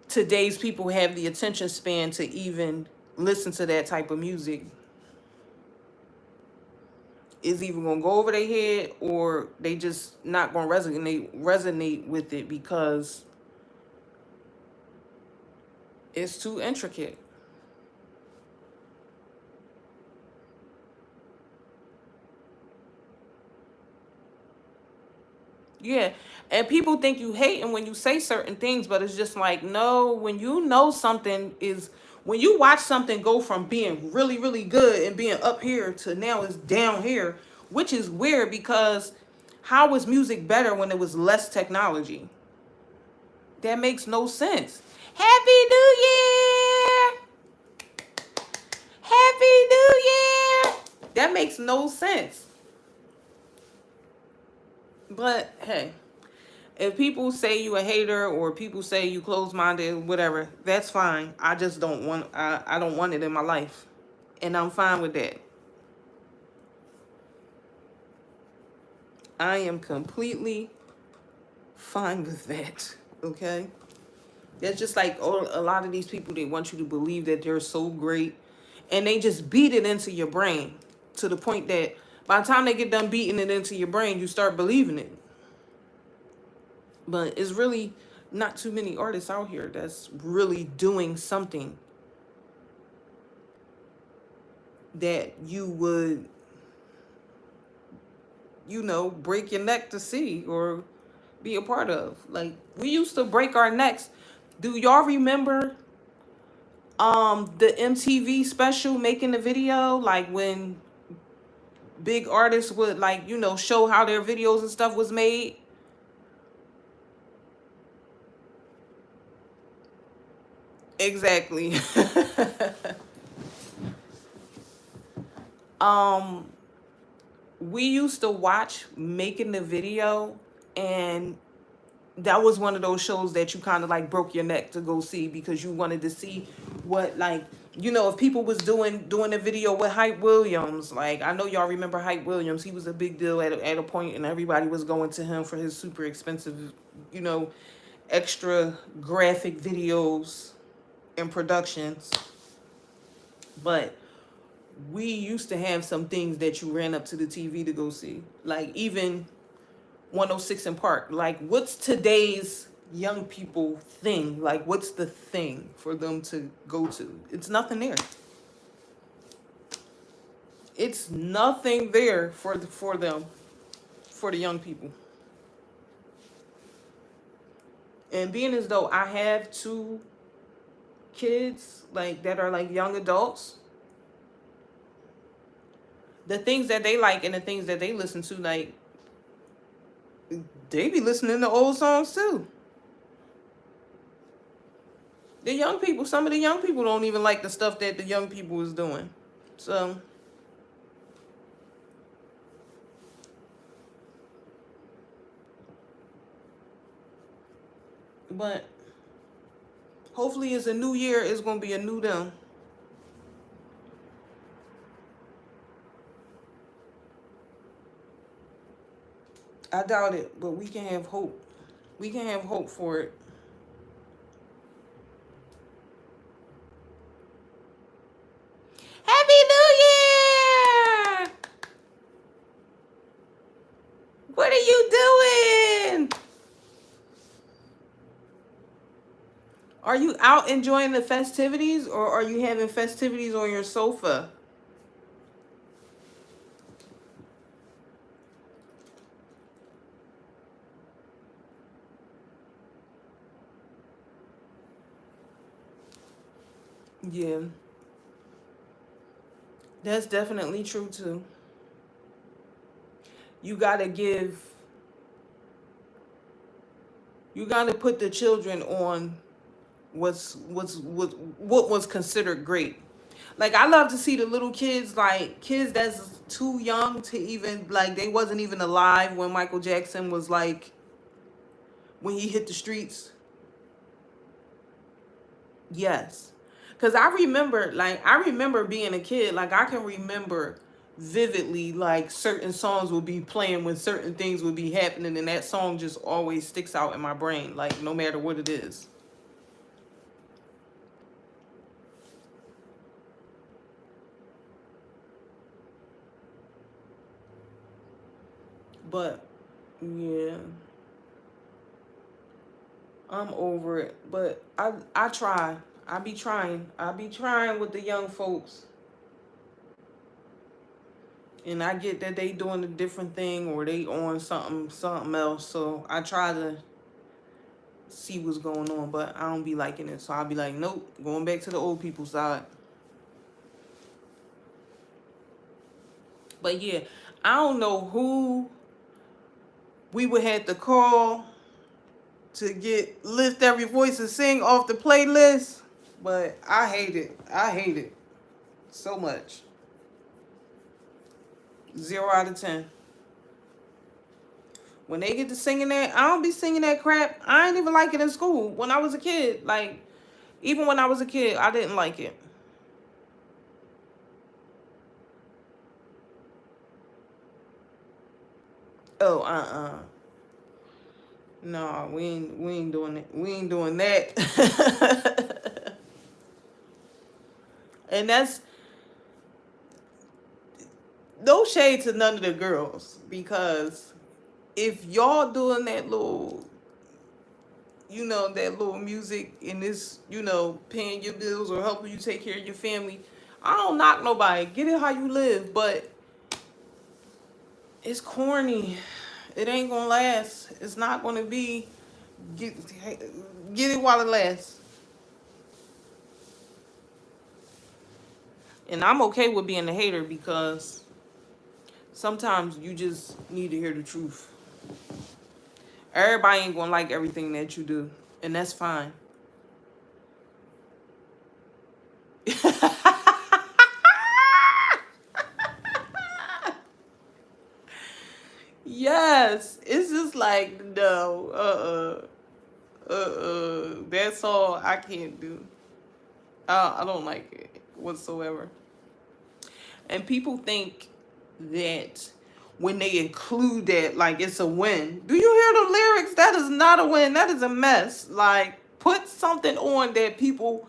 today's people have the attention span to even listen to that type of music. Is even gonna go over their head, or they just not gonna resonate with it because it's too intricate. Yeah. And people think you hating when you say certain things, but it's just like, no, when you know something is, when you watch something go from being really, really good and being up here to now it's down here, which is weird because how was music better when there was less technology? That makes no sense. Happy New Year! Happy New Year! That makes no sense. But hey, if people say you a hater or people say you closed-minded, whatever, that's fine. I just don't want I don't want it in my life. And I'm fine with that. I am completely fine with that. Okay? That's just like a lot of these people, they want you to believe that they're so great, and they just beat it into your brain to the point that by the time they get done beating it into your brain, you start believing it. But it's really not too many artists out here that's really doing something that you would, break your neck to see or be a part of. Like, we used to break our necks. Do y'all remember the MTV special making the video, like when big artists would, like, show how their videos and stuff was made? Exactly. um we used to watch making the video, and that was one of those shows that you kind of like broke your neck to go see, because you wanted to see what, like, if people was doing a video with Hype Williams. Like, I know y'all remember Hype Williams. He was a big deal at a point, and everybody was going to him for his super expensive, you know extra graphic videos and productions. But we used to have some things that you ran up to the TV to go see, like even 106 in Park. Like, what's today's young people thing? Like, what's the thing for them to go to? It's nothing there. It's nothing there for them, for the young people. And being as though I have two kids, like, that are like young adults, the things that they like and the things that they listen to, like, they be listening to old songs too. The young people, some of the young people don't even like the stuff that the young people is doing. So, but hopefully it's a new year. It's going to be a new them. I doubt it, but we can have hope. We can have hope for it. Happy New Year! What are you doing? Are you out enjoying the festivities, or are you having festivities on your sofa? Yeah, that's definitely true too. You gotta give, you gotta put the children on what was considered great. Like, I love to see the little kids, like kids that's too young to even, like, they wasn't even alive when Michael Jackson was, like, when he hit the streets. Yes. Cause I remember being a kid. Like, I can remember vividly, like, certain songs would be playing when certain things would be happening, and that song just always sticks out in my brain, like, no matter what it is. But yeah, I'm over it. But I try. I be trying. I be trying with the young folks. And I get that they doing a different thing, or they on something else. So I try to see what's going on, but I don't be liking it. So I'll be like, nope, going back to the old people side. But yeah, I don't know who we would have to call to get Lift Every Voice and Sing off the playlist, but I hate it. I hate it so much. 0 out of 10. When they get to singing that, I don't be singing that crap. I ain't even like it in school when I was a kid. Like, even when I was a kid, I didn't like it. Oh, no, we ain't doing it. We ain't doing that. And that's no shade to none of the girls, because if y'all doing that little, that little music in this, paying your bills or helping you take care of your family, I don't knock nobody. Get it how you live, but it's corny. It ain't gonna last. It's not gonna be get it while it lasts. And I'm okay with being a hater, because sometimes you just need to hear the truth. Everybody ain't gonna like everything that you do, and that's fine. Yes, it's just like, no, that's all I can't do. I don't like it whatsoever. And people think that when they include that, like, it's a win. Do you hear the lyrics? That is not a win. That is a mess. Like, put something on that people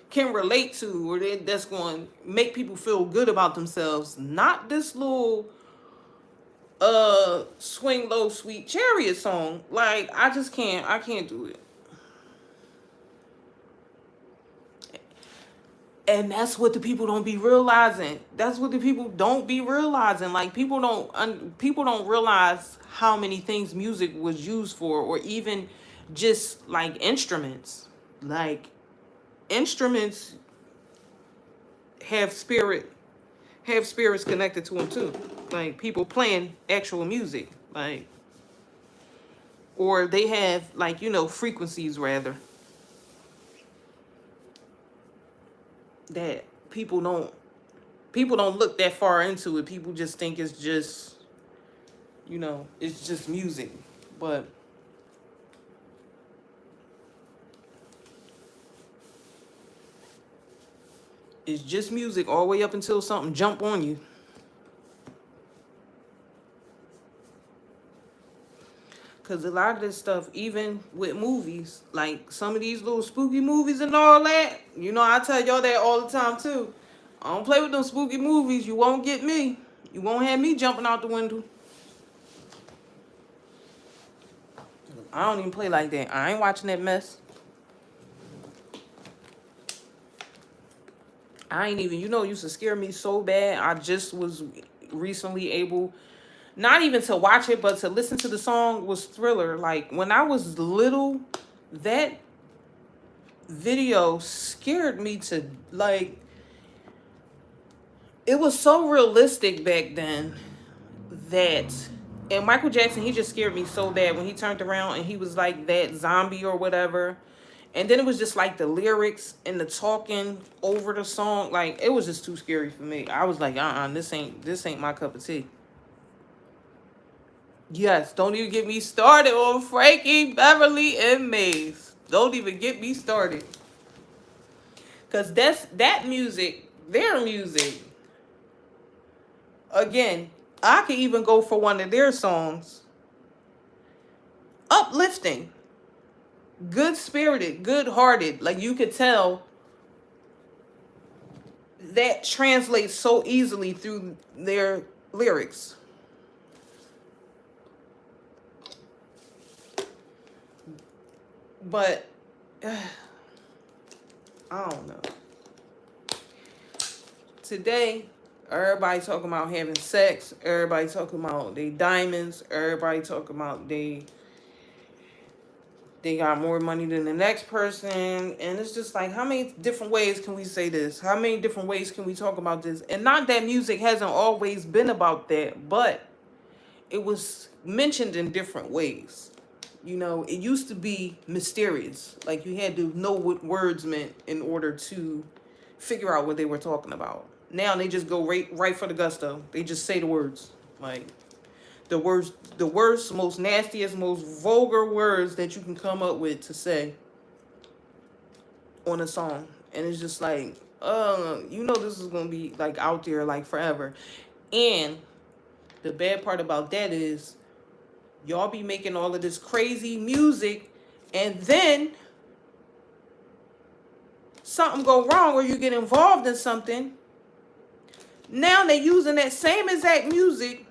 can relate to, or that's going to make people feel good about themselves. Not this little swing low sweet chariot song. Like, I can't do it. And that's what the people don't be realizing. That's what the people don't be realizing. Like, people don't realize how many things music was used for, or even just like instruments. Like, instruments have spirits connected to them too. Like, people playing actual music, like, or they have, like, frequencies rather, that people don't look that far into it. People just think it's just, it's just music. But it's just music all the way up until something jump on you. Because a lot of this stuff, even with movies, like some of these little spooky movies and all that, I tell y'all that all the time too. I don't play with them spooky movies. You won't get me. You won't have me jumping out the window. I don't even play like that. I ain't watching that mess. I ain't even, it used to scare me so bad. I just was recently able, not even to watch it, but to listen to the song, was Thriller. Like, when I was little, that video scared me to, like, it was so realistic back then that, and Michael Jackson, he just scared me so bad when he turned around and he was like that zombie or whatever. And then it was just like the lyrics and the talking over the song. Like, it was just too scary for me. I was like, this ain't my cup of tea. Yes, don't even get me started on Frankie, Beverly, and Maze. Don't even get me started. Because that music, their music. Again, I could even go for one of their songs. Uplifting. Good-spirited, good-hearted. Like, you could tell that translates so easily through their lyrics. But I don't know. Today, everybody talking about having sex. Everybody talking about they diamonds. Everybody talking about they got more money than the next person. And it's just like, how many different ways can we say this? How many different ways can we talk about this? And not that music hasn't always been about that, but it was mentioned in different ways. It used to be mysterious. Like, you had to know what words meant in order to figure out what they were talking about. Now they just go right for the gusto. They just say the words. Like, the worst, most nastiest, most vulgar words that you can come up with to say on a song. And it's just like, this is gonna be like out there like forever. And the bad part about that is y'all be making all of this crazy music, and then something go wrong or you get involved in something. Now they're using that same exact music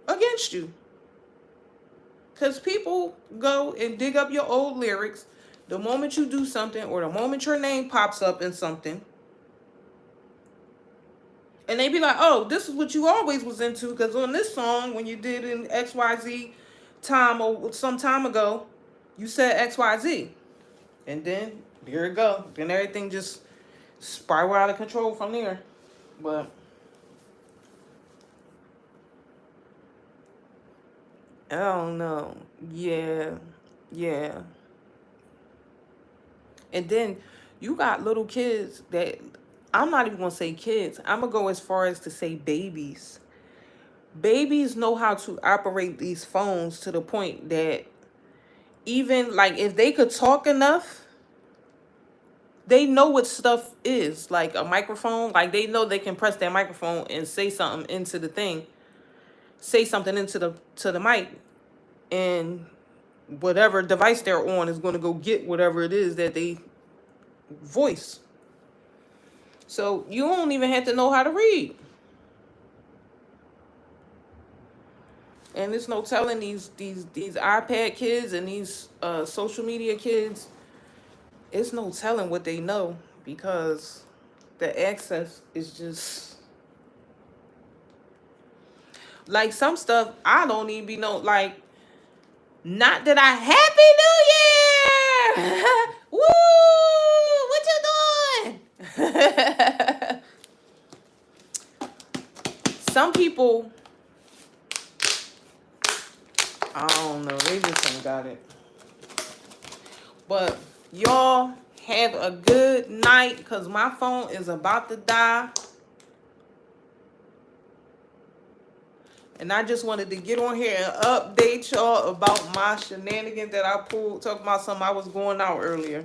against you. Because people go and dig up your old lyrics the moment you do something or the moment your name pops up in something. And they be like, oh, this is what you always was into. Because on this song, when you did in XYZ time or some time ago, you said XYZ. And then there it go. Then everything just spiral out of control from there. But I don't know. Yeah. Yeah. And then you got little kids that, I'm not even going to say kids. I'm going to go as far as to say babies. Babies know how to operate these phones to the point that even like if they could talk enough, they know what stuff is. Like a microphone, like they know they can press that microphone and say something into the thing. Say something into the mic, and whatever device they're on is going to go get whatever it is that they voice. So you don't even have to know how to read. And there's no telling these iPad kids and these social media kids, it's no telling what they know, because the access is just like some stuff I don't even be know. Like, not that I Happy New Year. Woo! What you doing? Some people, I don't know, they just ain't got it. But y'all have a good night, because my phone is about to die. And I just wanted to get on here and update y'all about my shenanigans that I pulled. Talking about something I was going out earlier.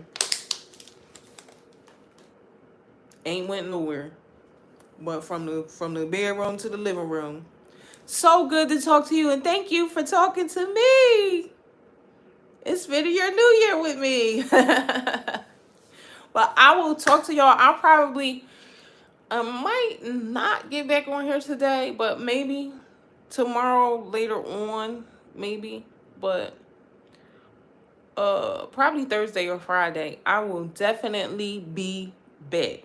Ain't went nowhere. But from the bedroom to the living room. So good to talk to you, and thank you for talking to me. It's been your new year with me. But I will talk to y'all. I might not get back on here today, but maybe tomorrow later on, maybe. But probably Thursday or Friday, I will definitely be back.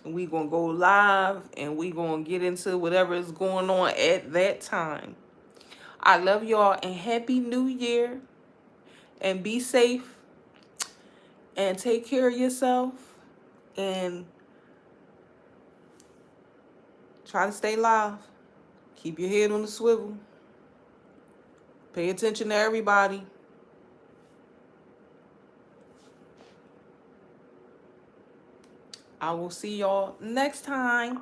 We gonna go live and we gonna get into whatever is going on at that time. I love y'all and Happy New Year. And be safe and take care of yourself and try to stay live. Keep your head on the swivel. Pay attention to everybody. I will see y'all next time.